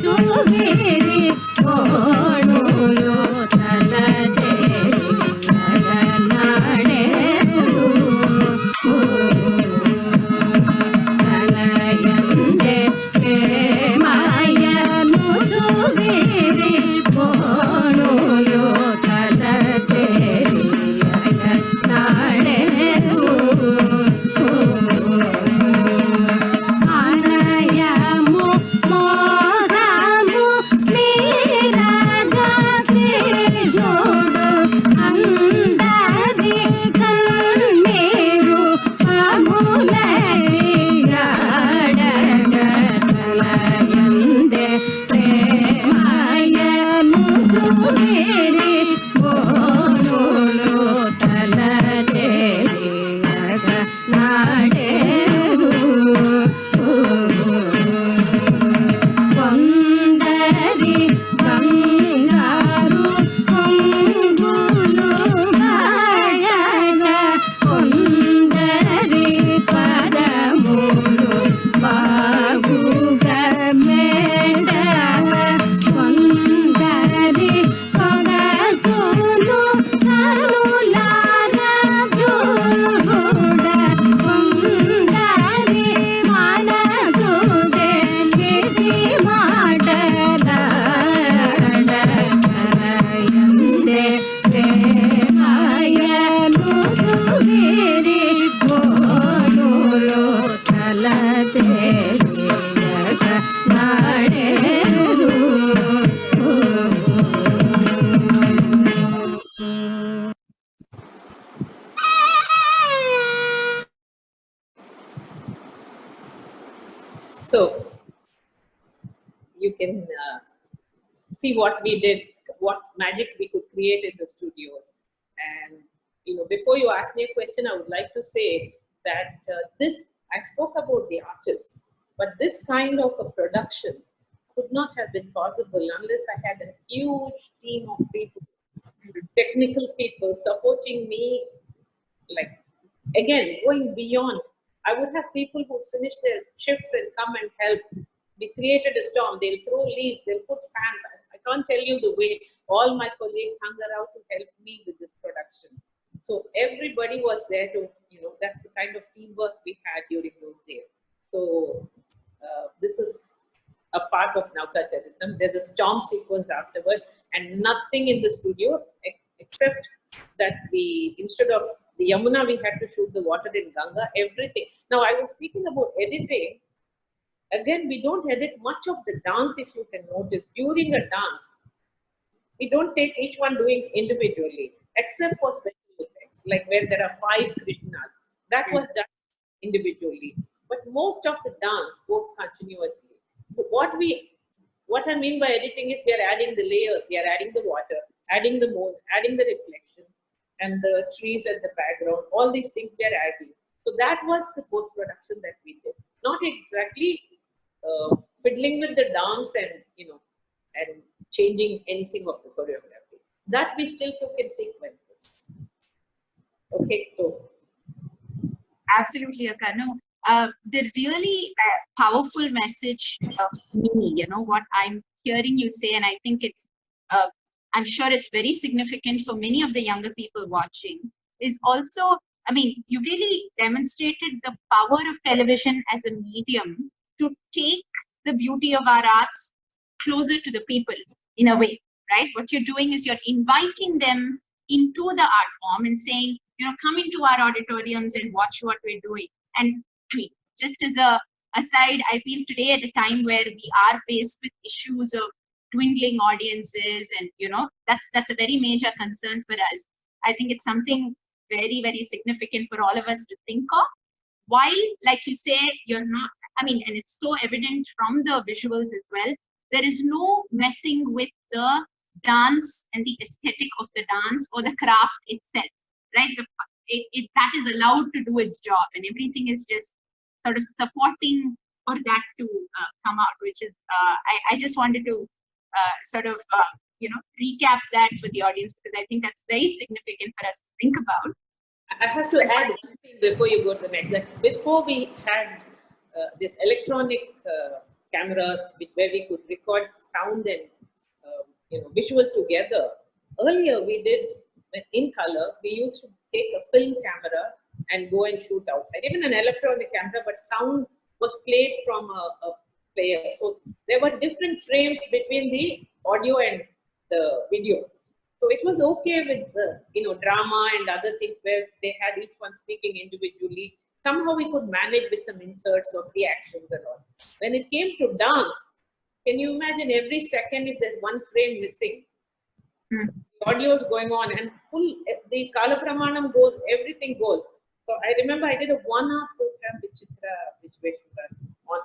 చూవేరి కోణులు తలదేరి అగనాడేరు తనయందే ప్రేమాయను చూవేరి కోణులు తలదేరి అగనాడేరు ఆనయము మోదము నీరగా త్రిజోడు అందరి కన్నీరు అములయ్యాడగలయందే ప్రేమాయను చూవేరి కోణులు తలదేరి అగనాడేరు కొందరి బంగారు కొంగులు గాయగా కొందరి పదములు బాగుగా మేడవ కొందరి సొగసులు కరులార జూడ కొందరి మనసు తెలిసి మాటలాడందే ప్రేమాయను చూవేరి కోణులు తలదేరి అగనాడేరు So you can see what we did, what magic we could create in the studios. And before you ask me a question, I would like to say that I spoke about the artists, but this kind of a production could not have been possible unless I had a huge team of people, technical people supporting me, like, again, going beyond. I would have people who finish their shifts and come and help. We created a storm. They'll throw leaves, they'll put fans. I can't tell you the way all my colleagues hung around to help me with this production. So everybody was there to, that's the kind of teamwork we had during those days. So this is a part of Nauka Charitam. There's a storm sequence afterwards, and nothing in the studio except that instead of the Yamuna, we had to shoot the water in Ganga, everything. Now, I was speaking about editing. Again, we don't edit much of the dance, if you can notice. During a dance, we don't take each one doing individually, except for special effects, like where there are 5 Krishnas. That was done individually. But most of the dance goes continuously. What I mean by editing is we are adding the layers, we are adding the water, adding the moon, adding the reflection, and the trees at the background. All these things we are adding. So that was the post-production that we did. Not exactly fiddling with the dance and and changing anything of the choreography. That we still took in sequences. Okay, so Absolutely, Akka. No, the really powerful message of me, what I'm hearing you say, and I think I'm sure it's very significant for many of the younger people watching, is also, you really demonstrated the power of television as a medium to take the beauty of our arts closer to the people in a way, right? What you're doing is you're inviting them into the art form and saying, come into our auditoriums and watch what we're doing. And just as a aside, I feel today at a time where we are faced with issues of dwindling audiences, and that's a very major concern for us. I think it's something very, very significant for all of us to think of. While, like you say, you're not, and it's so evident from the visuals as well, there is no messing with the dance and the aesthetic of the dance or the craft itself, right? That is allowed to do its job, and everything is just sort of supporting for that to come out, which is, I just wanted to recap that for the audience, because I think that's very significant for us to think about. I have to add one thing before you go to the next. That before we had this electronic cameras where we could record sound and visual together. Earlier we did in color. We used to take a film camera and go and shoot outside, even an electronic camera, but sound was played from a player. So there were different frames between the audio and the video. So it was okay with the drama and other things where they had each one speaking individually. Somehow we could manage with some inserts of reactions and all. When it came to dance, can you imagine every second if there's one frame missing? The audio is going on and the Kala Pramanam goes, everything goes. So I remember I did a 1-hour program with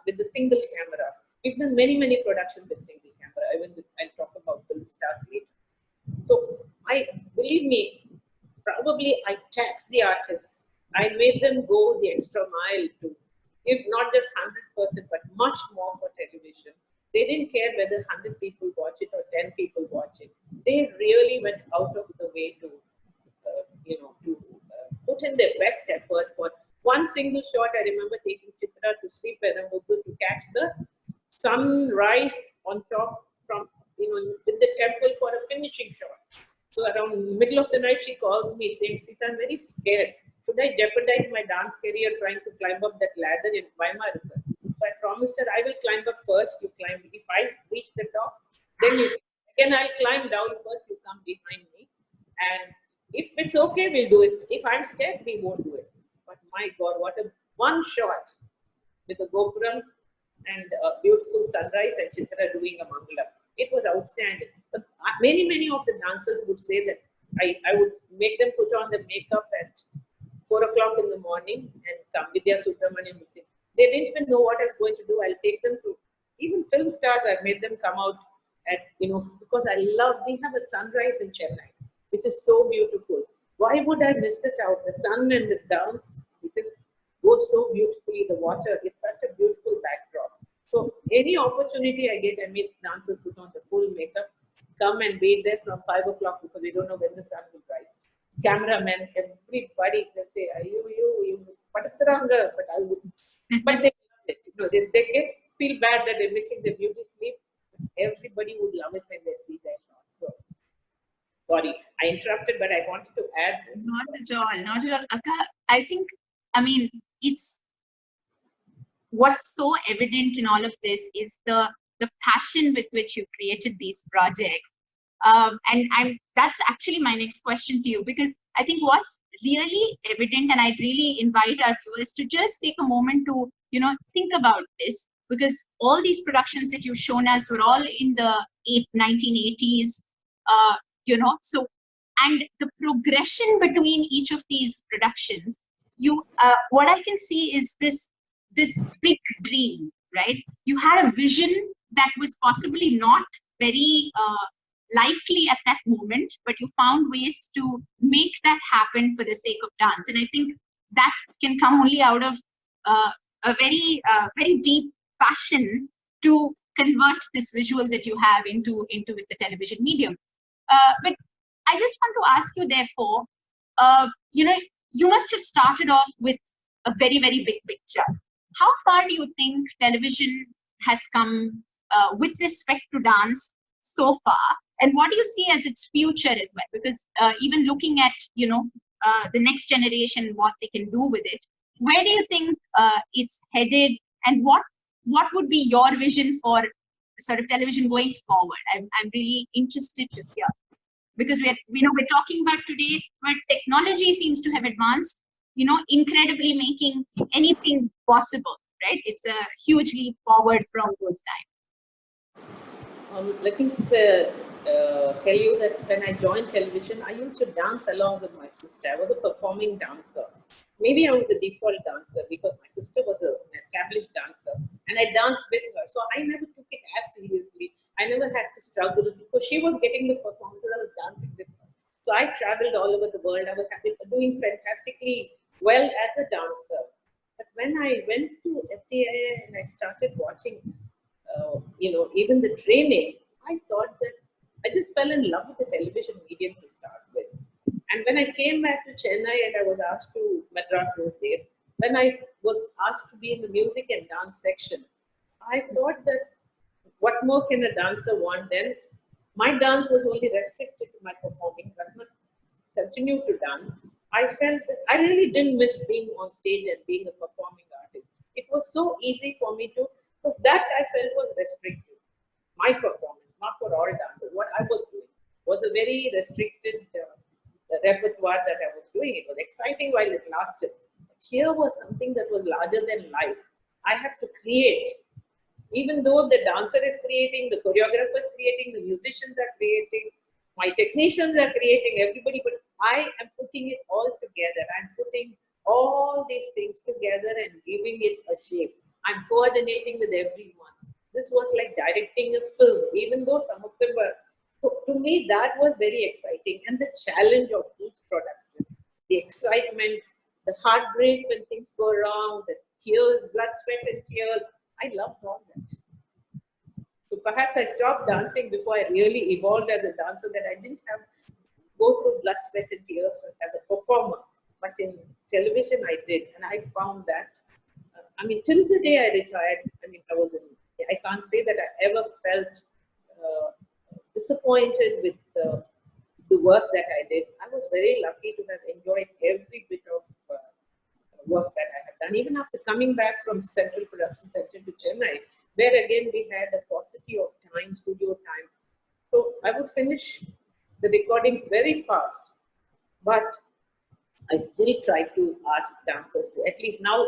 with the single camera. We've done many productions with single camera. I'll talk about film stars later. So believe me, probably I taxed the artists. I made them go the extra mile to give not just 100%, but much more for television. They didn't care whether 100 people watch it or 10 people watch it. They really went out of the way to, put in their best effort for one single shot. I remember taking Chitra to Sri Perambuddur to catch the sunrise on top from, with the temple for a finishing shot. So around middle of the night, she calls me saying, Seetha, I'm very scared. Should I jeopardize my dance career trying to climb up that ladder in Vaimarika? So I promised her, I will climb up first, you climb. If I reach the top, then again I'll climb down first, you come behind me. And if it's okay, we'll do it. If I'm scared, we won't do it. But my God, what a one shot with a Gopuram and a beautiful sunrise and Chitra doing a Mangala. It was outstanding. But many of the dancers would say that I would make them put on the makeup at 4 o'clock in the morning and come. Vidya Subramaniam would say, they didn't even know what I was going to do. I'll take them to, even film stars, I've made them come out at, because we have a sunrise in Chennai, which is so beautiful. Why would I miss it out? The sun and the dance, it goes so beautifully, the water, it's such a beautiful backdrop. So any opportunity I get, I make dancers put on the full makeup, come and wait there from 5 o'clock because we don't know when the sun will rise. Cameramen, everybody, they say, you, but I wouldn't. But they love it. They feel bad that they're missing the beauty sleep. Everybody would love it when they see that shot. So, sorry, I interrupted, but I wanted to add this. Not at all, not at all. Akka, I think, it's what's so evident in all of this is the passion with which you created these projects. And that's actually my next question to you, because I think what's really evident, and I'd really invite our viewers to just take a moment to, think about this, because all these productions that you've shown us were all in the 1980s, so, and the progression between each of these productions, what I can see is this big dream, right? You had a vision that was possibly not very likely at that moment, but you found ways to make that happen for the sake of dance. And I think that can come only out of a very deep passion to convert this visual that you have into the television medium. But I just want to ask you, therefore, you must have started off with a very big picture. How far do you think television has come with respect to dance so far? And what do you see as its future as well? Because even looking at, the next generation, what they can do with it, where do you think it's headed? And what would be your vision for sort of television going forward? I'm really interested to hear. Because we're talking about today where technology seems to have advanced, incredibly making anything possible, right? It's a huge leap forward from those times. Let me tell you that when I joined television, I used to dance along with my sister. I was a performing dancer. Maybe I was the default dancer because my sister was an established dancer and I danced with her. So I never took it as seriously. I never had to struggle because she was getting the performance, I was dancing with her. So I traveled all over the world. I was doing fantastically well as a dancer. But when I went to FTII and I started watching, even the training, I thought that I just fell in love with the television medium to start with. And when I came back to Chennai and I was asked to Madras those days, when I was asked to be in the music and dance section, I thought that what more can a dancer want? Then my dance was only restricted to my performing, but not continued to dance. I felt that I really didn't miss being on stage and being a performing artist. It was so easy for me to, because that I felt was restricted. My performance, not for all dancers. What I was doing was a very restricted repertoire that I was doing. It was exciting while it lasted. But here was something that was larger than life. I have to create. Even though the dancer is creating, the choreographer is creating, the musicians are creating, my technicians are creating, everybody, but I am putting it all together. I'm putting all these things together and giving it a shape. I'm coordinating with everyone. This was like directing a film, even though some of them were, to me, that was very exciting. And the challenge of each production, the excitement, the heartbreak when things go wrong, the tears, blood, sweat, and tears. I loved all that. So perhaps I stopped dancing before I really evolved as a dancer, that I didn't have go through blood, sweat, and tears as a performer. But in television, I did, and I found that. I mean, till the day I retired, I mean, I can't say that I ever felt disappointed with the work that I did. I was very lucky to have enjoyed every bit of work that I had done. Even after coming back from Central Production Center to Chennai, where again we had a paucity of time, studio time. So I would finish the recordings very fast, but I still try to ask dancers to, at least now,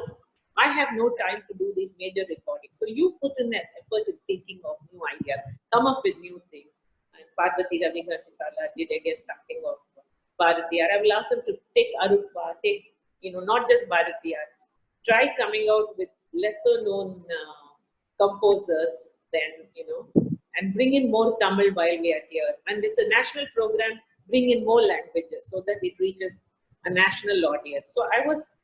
I have no time to do these major recordings. So you put in that effort in thinking of new ideas, come up with new things. And Parvati Ravigantisala did again something of Bharatiyar. I will ask them to take Arutva, take, not just Bharatiyar. Try coming out with lesser known composers then, and bring in more Tamil while we are here. And it's a national program, bring in more languages so that it reaches a national audience. So I was,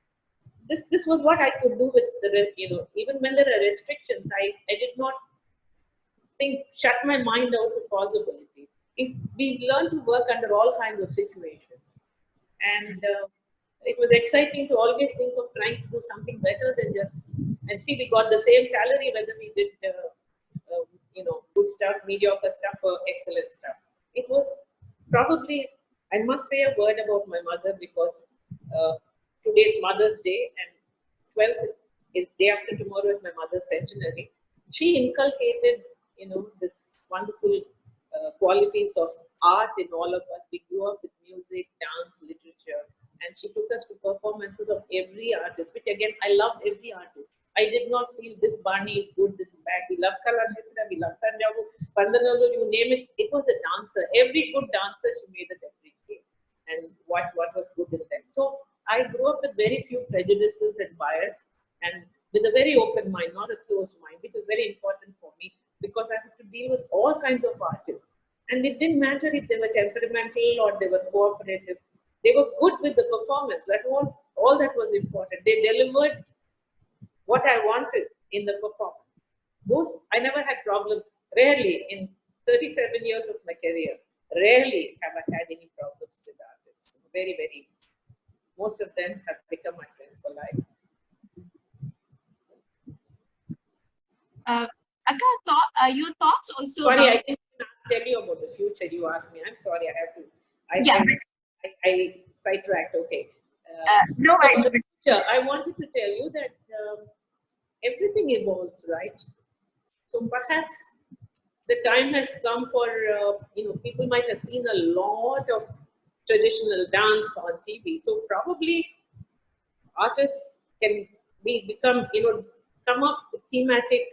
this was what I could do with the, even when there are restrictions, I did not shut my mind out to possibilities. If we learn to work under all kinds of situations, and it was exciting to always think of trying to do something better than just, and see, we got the same salary whether we did, good stuff, mediocre stuff, or excellent stuff. It was probably, I must say a word about my mother, because today's Mother's Day, and 12th is day after tomorrow is my mother's centenary. She inculcated, this wonderful qualities of art in all of us. We grew up with music, dance, literature, and she took us to performances of every artist, which again, I loved every artist. I did not feel this Barney is good, this is bad. We love Kalachitra, we love Tanjavu, Pandanalu, you name it. It was a dancer. Every good dancer, she made us appreciate and what was good in them. So I grew up with very few prejudices and bias, and with a very open mind, not a closed mind, which is very important for me, because I have to deal with all kinds of artists. And it didn't matter if they were temperamental or they were cooperative. They were good with the performance. That was all that was important. They delivered what I wanted in the performance. Those, I never had problems. Rarely, in 37 years of my career, rarely have I had any problems with artists. Very, very, most of them have become my friends for life. Akka, your thoughts also. Sorry, I didn't tell you about the future. You asked me. I'm sorry. I have to. I sidetracked. Okay. No worries. I wanted to tell you that everything evolves, right? So perhaps the time has come for, people might have seen a lot of traditional dance on TV. So probably artists can become, come up with thematic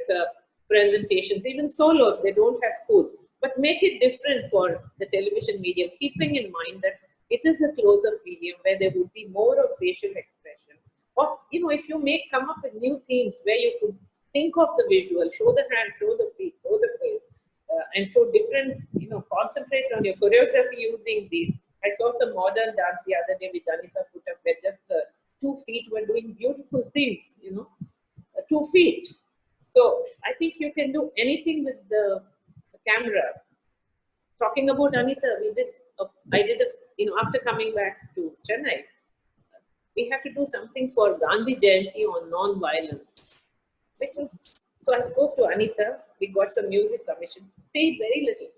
presentations, even solo if they don't have school, but make it different for the television medium, keeping in mind that it is a close-up medium where there would be more of facial expression. Or, if you come up with new themes where you could think of the visual, show the hand, show the feet, show the face, and show different, concentrate on your choreography using these. I saw some modern dance the other day with Anita Putta, where just the 2 feet were doing beautiful things, 2 feet. So I think you can do anything with the camera. Talking about Anita, I did, after coming back to Chennai, we had to do something for Gandhi Jayanti on non-violence. So I spoke to Anita, we got some music commission, paid very little,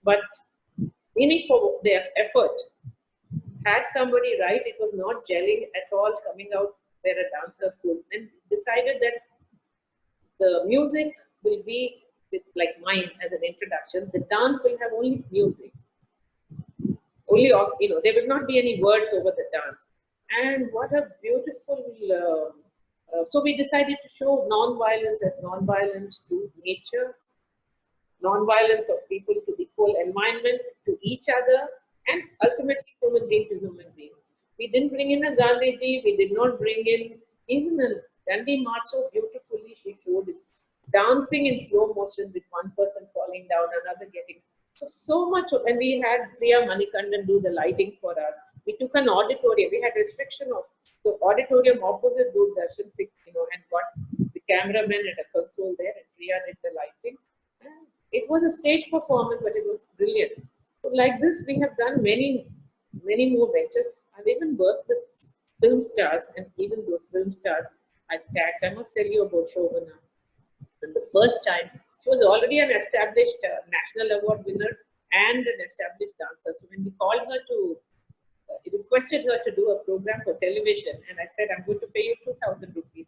but meaning for their effort. Had somebody write, it was not gelling at all, coming out where a dancer could, and decided that the music will be with like mine as an introduction. The dance will have only music. Only, there will not be any words over the dance. And what a beautiful, so we decided to show non-violence as non-violence to nature, non-violence of people to the whole environment, to each other, and ultimately human being to human being. We didn't bring in a Gandhiji, we did not bring in even a Dandi March so beautifully she showed it. Dancing in slow motion with one person falling down, another getting. So much of, and we had Priya Manikandan do the lighting for us. We took an auditorium, we had restriction of, so auditorium opposite Doordarshan, and got the cameraman and a console there, and Priya did the lighting. And it was a stage performance, but it was brilliant. So like this, we have done many more ventures. I've even worked with film stars, and even those film stars I've tagged. I must tell you about Shobana. And the first time, she was already an established national award winner and an established dancer. So when we called her to, requested her to do a program for television, and I said, I'm going to pay you 2,000 rupees.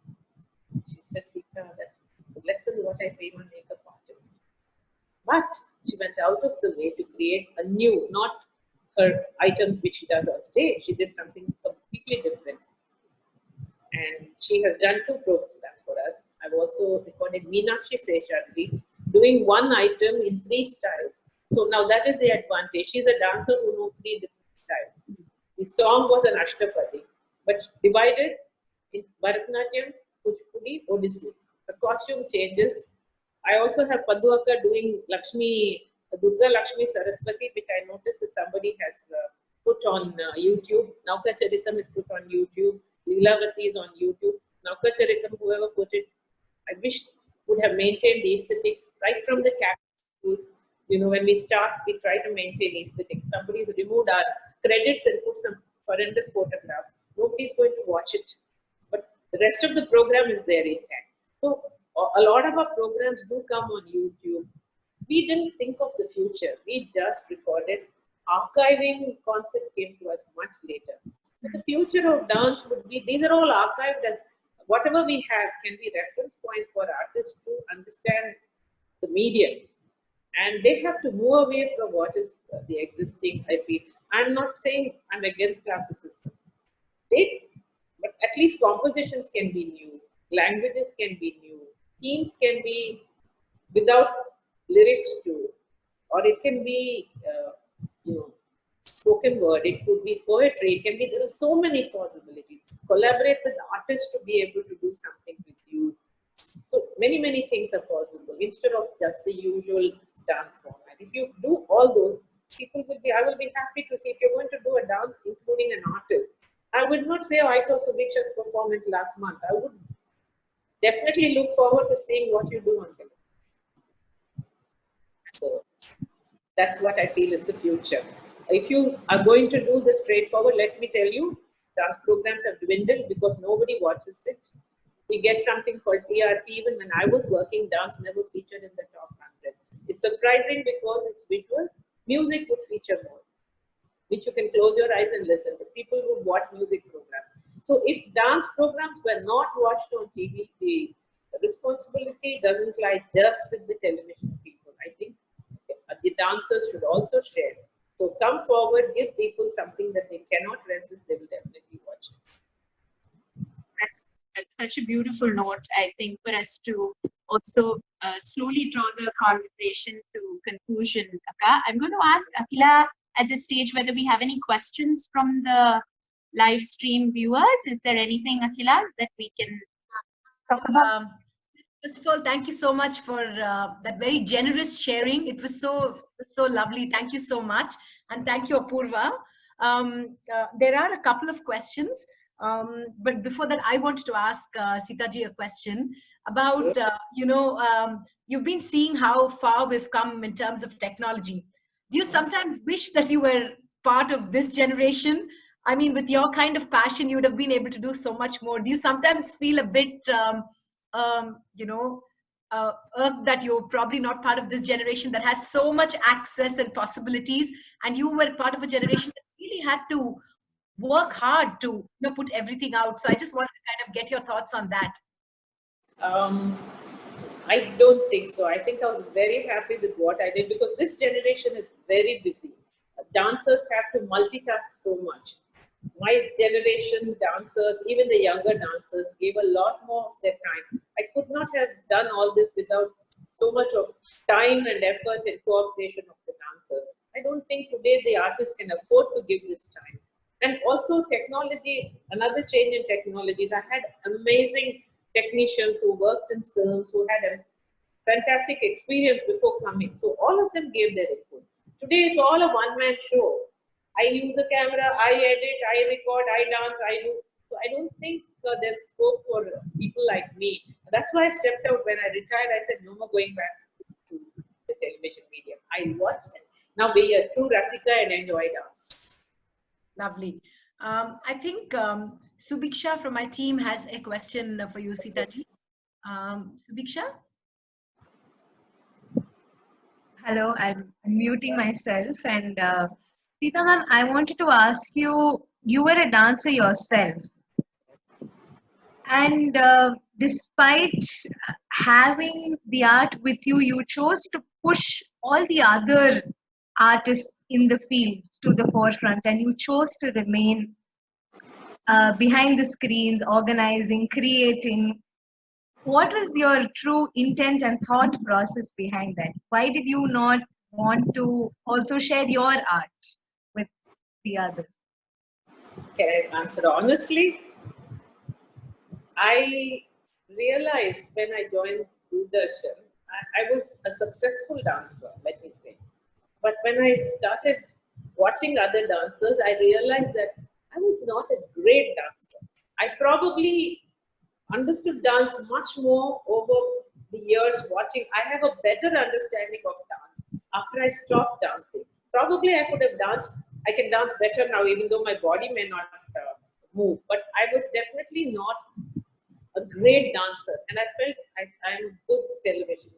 She said, Seetha, that's less than what I pay my makeup artist. But she went out of the way to create a new, not her items which she does on stage. She did something completely different. And she has done 2 programs for us. I've also recorded Meenakshi Seshadri doing one item in 3 styles. So now that is the advantage. She's a dancer who knows 3 different styles. The song was an Ashtapadi, but divided in Bharatanatyam, Kuchipudi, Odissi. The costume changes. I also have Paduaka doing Durga Lakshmi Saraswati, which I noticed that somebody has put on YouTube. Nauka Charitam is put on YouTube. Leelavati is on YouTube. Nauka Charitam, whoever put it, I wish would have maintained the aesthetics right from the captions. When we start, we try to maintain aesthetics. Somebody's removed our credits and put some horrendous photographs. Nobody's going to watch it. But the rest of the program is there intact. So a lot of our programs do come on YouTube. We didn't think of the future. We just recorded. Archiving concept came to us much later. But the future of dance would be, these are all archived, and whatever we have can be reference points for artists to understand the medium. And they have to move away from what is the existing, I feel. I'm not saying I'm against classicism. But at least compositions can be new. Languages can be new. Themes can be without lyrics too. Or it can be, spoken word. It could be poetry. It can be, there are so many possibilities. Collaborate with artists to be able to do something with you. So many things are possible instead of just the usual dance format. If you do all those, I will be happy to see if you're going to do a dance including an artist. I would not say, I saw Subiksha's performance last month. I would definitely look forward to seeing what you do on television. So that's what I feel is the future. If you are going to do this straightforward, let me tell you, dance programs have dwindled because nobody watches it. We get something called TRP. Even when I was working, dance never featured in the top 100. It's surprising because it's visual. Music would feature more, which you can close your eyes and listen. But people would watch music programs. So if dance programs were not watched on TV, the responsibility doesn't lie just with the television people. I think the dancers should also share. So come forward, give people something that they cannot resist. They will definitely watch it. That's such a beautiful note, I think, for us to also slowly draw the conversation to conclusion. Akka, I'm going to ask Akhila at this stage whether we have any questions from the live stream viewers. Is there anything, Akhila, that we can talk about? First of all, thank you so much for that very generous sharing. It was so lovely. Thank you so much. And thank you, Apoorva. There are a couple of questions. But before that, I wanted to ask Seetha ji a question about, you've been seeing how far we've come in terms of technology. Do you sometimes wish that you were part of this generation? I mean, with your kind of passion, you would have been able to do so much more. Do you sometimes feel a bit, you know, irked that you're probably not part of this generation that has so much access and possibilities, and you were part of a generation that really had to work hard to, put everything out? So I just wanted to kind of get your thoughts on that. Um, I don't think so. I think I was very happy with what I did because this generation is very busy. Dancers have to multitask so much. My generation dancers, even the younger dancers, gave a lot more of their time. I could not have done all this without so much of time and effort and cooperation of the dancer. I don't think today the artist can afford to give this time. And also technology, another change in technologies. I had amazing technicians who worked in films, who had a fantastic experience before coming. So all of them gave their input. Today it's all a one-man show. I use a camera, I edit, I record, I dance, I do. So I don't think there's scope for people like me. That's why I stepped out when I retired. I said, no more going back to the television medium. I watch and now be a true Rasika and enjoy dance. Lovely. I think Subiksha from my team has a question for you, Seetha ji. Subiksha? Hello, I'm muting myself. And Seetha ma'am, I wanted to ask you, you were a dancer yourself. And despite having the art with you, you chose to push all the other artists in the field to the forefront, and you chose to remain behind the screens, organizing, creating. What was your true intent and thought process behind that? Why did you not want to also share your art with the others? Can I answer honestly? I realized when I joined Doordarshan, I was a successful dancer, let me say. But when I started watching other dancers, I realized that I was not a great dancer. I probably understood dance much more over the years watching. I have a better understanding of dance after I stopped dancing. Probably I could have danced, I can dance better now, even though my body may not move. But I was definitely not a great dancer, and I felt I'm a good television,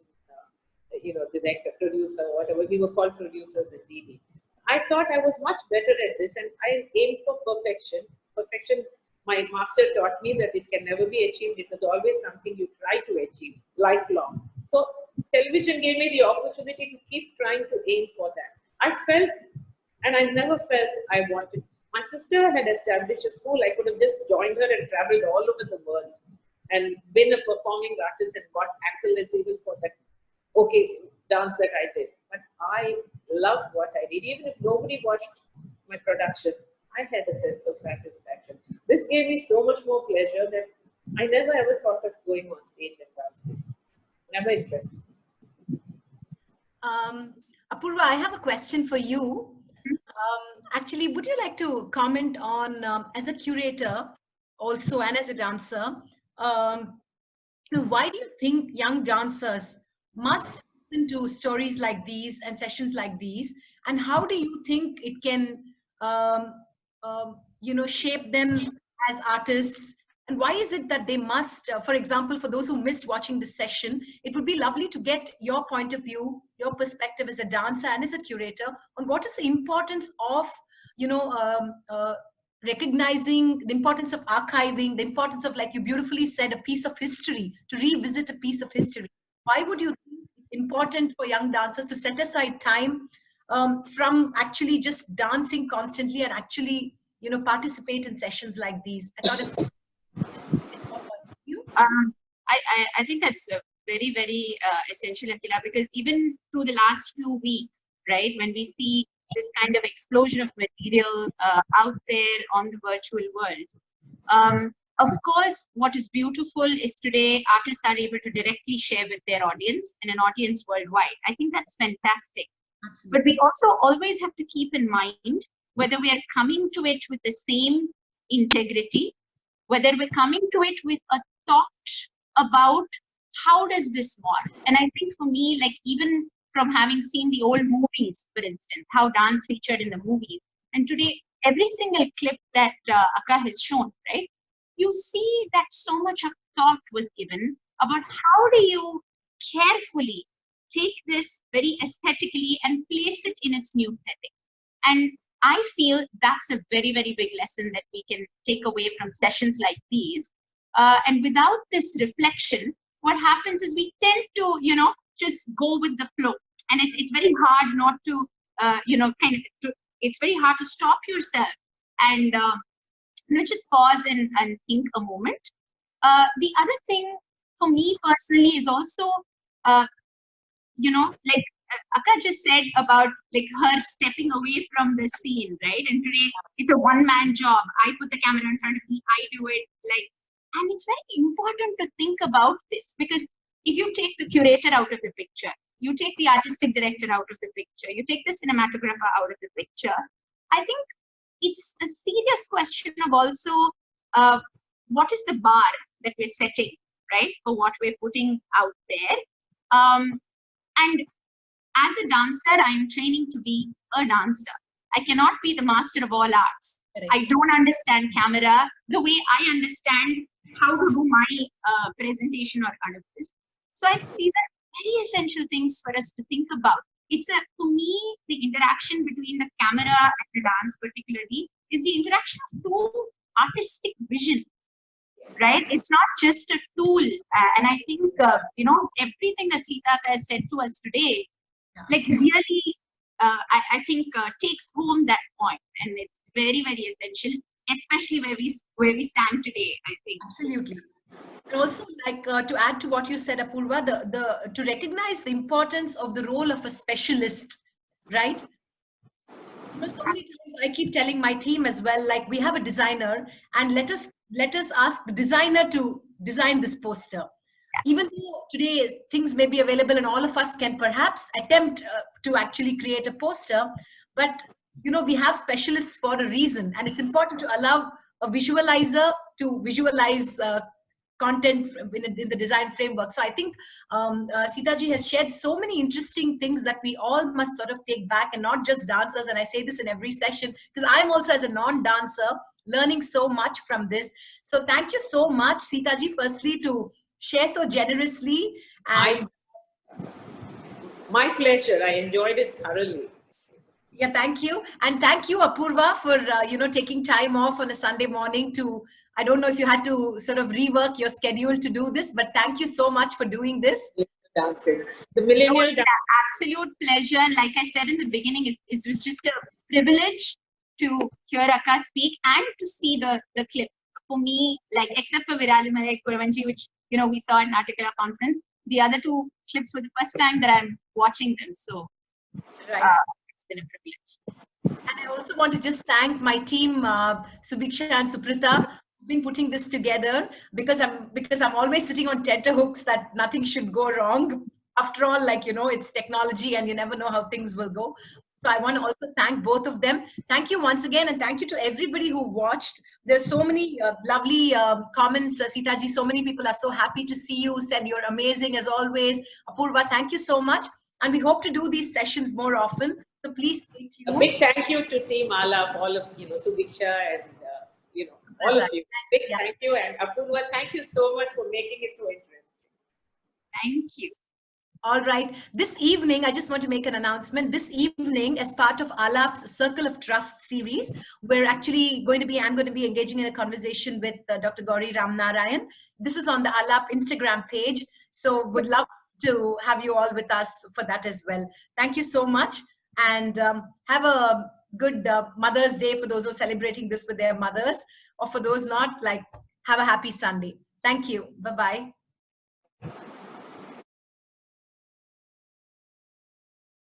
director, producer, whatever we were called producers at DD. I thought I was much better at this, and I aimed for perfection. Perfection, my master taught me that it can never be achieved. It is always something you try to achieve lifelong. So television gave me the opportunity to keep trying to aim for that. I felt, and I never felt I wanted. My sister had established a school. I could have just joined her and traveled all over the world and been a performing artist and got accolades even for that dance that I did. But I loved what I did. Even if nobody watched my production, I had a sense of satisfaction. This gave me so much more pleasure that I never ever thought of going on stage and dancing. Never interested. Apoorva, I have a question for you. Actually, would you like to comment on, as a curator also and as a dancer, why do you think young dancers must listen to stories like these and sessions like these, and how do you think it can shape them as artists, and why is it that they must, for example, for those who missed watching this session, it would be lovely to get your point of view, your perspective as a dancer and as a curator on what is the importance of recognizing, the importance of archiving, the importance of, like you beautifully said, a piece of history, to revisit a piece of history. Why would you think it's important for young dancers to set aside time from actually just dancing constantly and actually, participate in sessions like these? I thought it I think that's very, very essential, Akila, because even through the last few weeks, right, when we see this kind of explosion of material out there on the virtual world, of course, what is beautiful is today artists are able to directly share with their audience and an audience worldwide. I think that's fantastic. Absolutely. But we also always have to keep in mind whether we are coming to it with the same integrity, whether we're coming to it with a thought about how does this work. And I think for me, like even from having seen the old movies, for instance, how dance featured in the movies, and today every single clip that Akka has shown, right? You see that so much of thought was given about how do you carefully take this very aesthetically and place it in its new setting. And I feel that's a very, very big lesson that we can take away from sessions like these. And without this reflection, what happens is we tend to, just go with the flow. And it's very hard not to, it's very hard to stop yourself and just pause and think a moment. The other thing for me personally is also, like Akka just said about like her stepping away from the scene, right? And today it's a one-man job. I put the camera in front of me, I do it, and it's very important to think about this, because if you take the curator out of the picture, you take the artistic director out of the picture, you take the cinematographer out of the picture, I think it's a serious question of also what is the bar that we're setting, right, for what we're putting out there. And as a dancer, I'm training to be a dancer. I cannot be the master of all arts. Right. I don't understand camera the way I understand how to do my presentation or others. So I think these are very essential things for us to think about. For me, the interaction between the camera and the dance particularly is the interaction of two artistic vision, right? It's not just a tool. And I think, everything that Seetha has said to us today, really, I think takes home that point. And it's very, very essential, especially where we stand today, I think. Absolutely. And also, to add to what you said, Apoorva, to recognize the importance of the role of a specialist, right? So many times I keep telling my team as well, like we have a designer, and let us ask the designer to design this poster. Even though today things may be available and all of us can perhaps attempt to actually create a poster, but we have specialists for a reason, and it's important to allow a visualizer to visualize content in the design framework. So I think Seetha ji has shared so many interesting things that we all must sort of take back, and not just dancers. And I say this in every session because I'm also, as a non-dancer, learning so much from this. So thank you so much, Seetha ji, firstly, to share so generously. And my pleasure. I enjoyed it thoroughly. Yeah, thank you. And thank you, Apoorva, for taking time off on a Sunday morning to, I don't know if you had to sort of rework your schedule to do this, but thank you so much for doing this. Dances. The millennial dance. Absolute pleasure. And like I said in the beginning, it was just a privilege to hear Akka speak and to see the clip. For me, except for Viralimalai Kuravanji, which we saw at Natakala conference, the other two clips were the first time that I'm watching them. So right. It's been a privilege. And I also want to just thank my team, Subiksha and Suprita, who've been putting this together, because I'm always sitting on tenterhooks that nothing should go wrong. After all, it's technology and you never know how things will go. So I want to also thank both of them. Thank you once again, and thank you to everybody who watched. There's so many lovely comments, Seetha ji. So many people are so happy to see you. Said you're amazing as always. Apoorva, thank you so much. And we hope to do these sessions more often. So please stay tuned. A big thank you to Team Alap, all of Subiksha and all of you. Big thank you, and Apoorva, thank you so much for making it so interesting. Thank you. All right. This evening, I just want to make an announcement. This evening, as part of Alap's Circle of Trust series, I'm going to be engaging in a conversation with Dr. Gauri Ramnarayan. This is on the Alap Instagram page. So would love to have you all with us for that as well. Thank you so much. And have a good Mother's Day for those who are celebrating this with their mothers, or for those not, have a happy Sunday. Thank you. Bye-bye.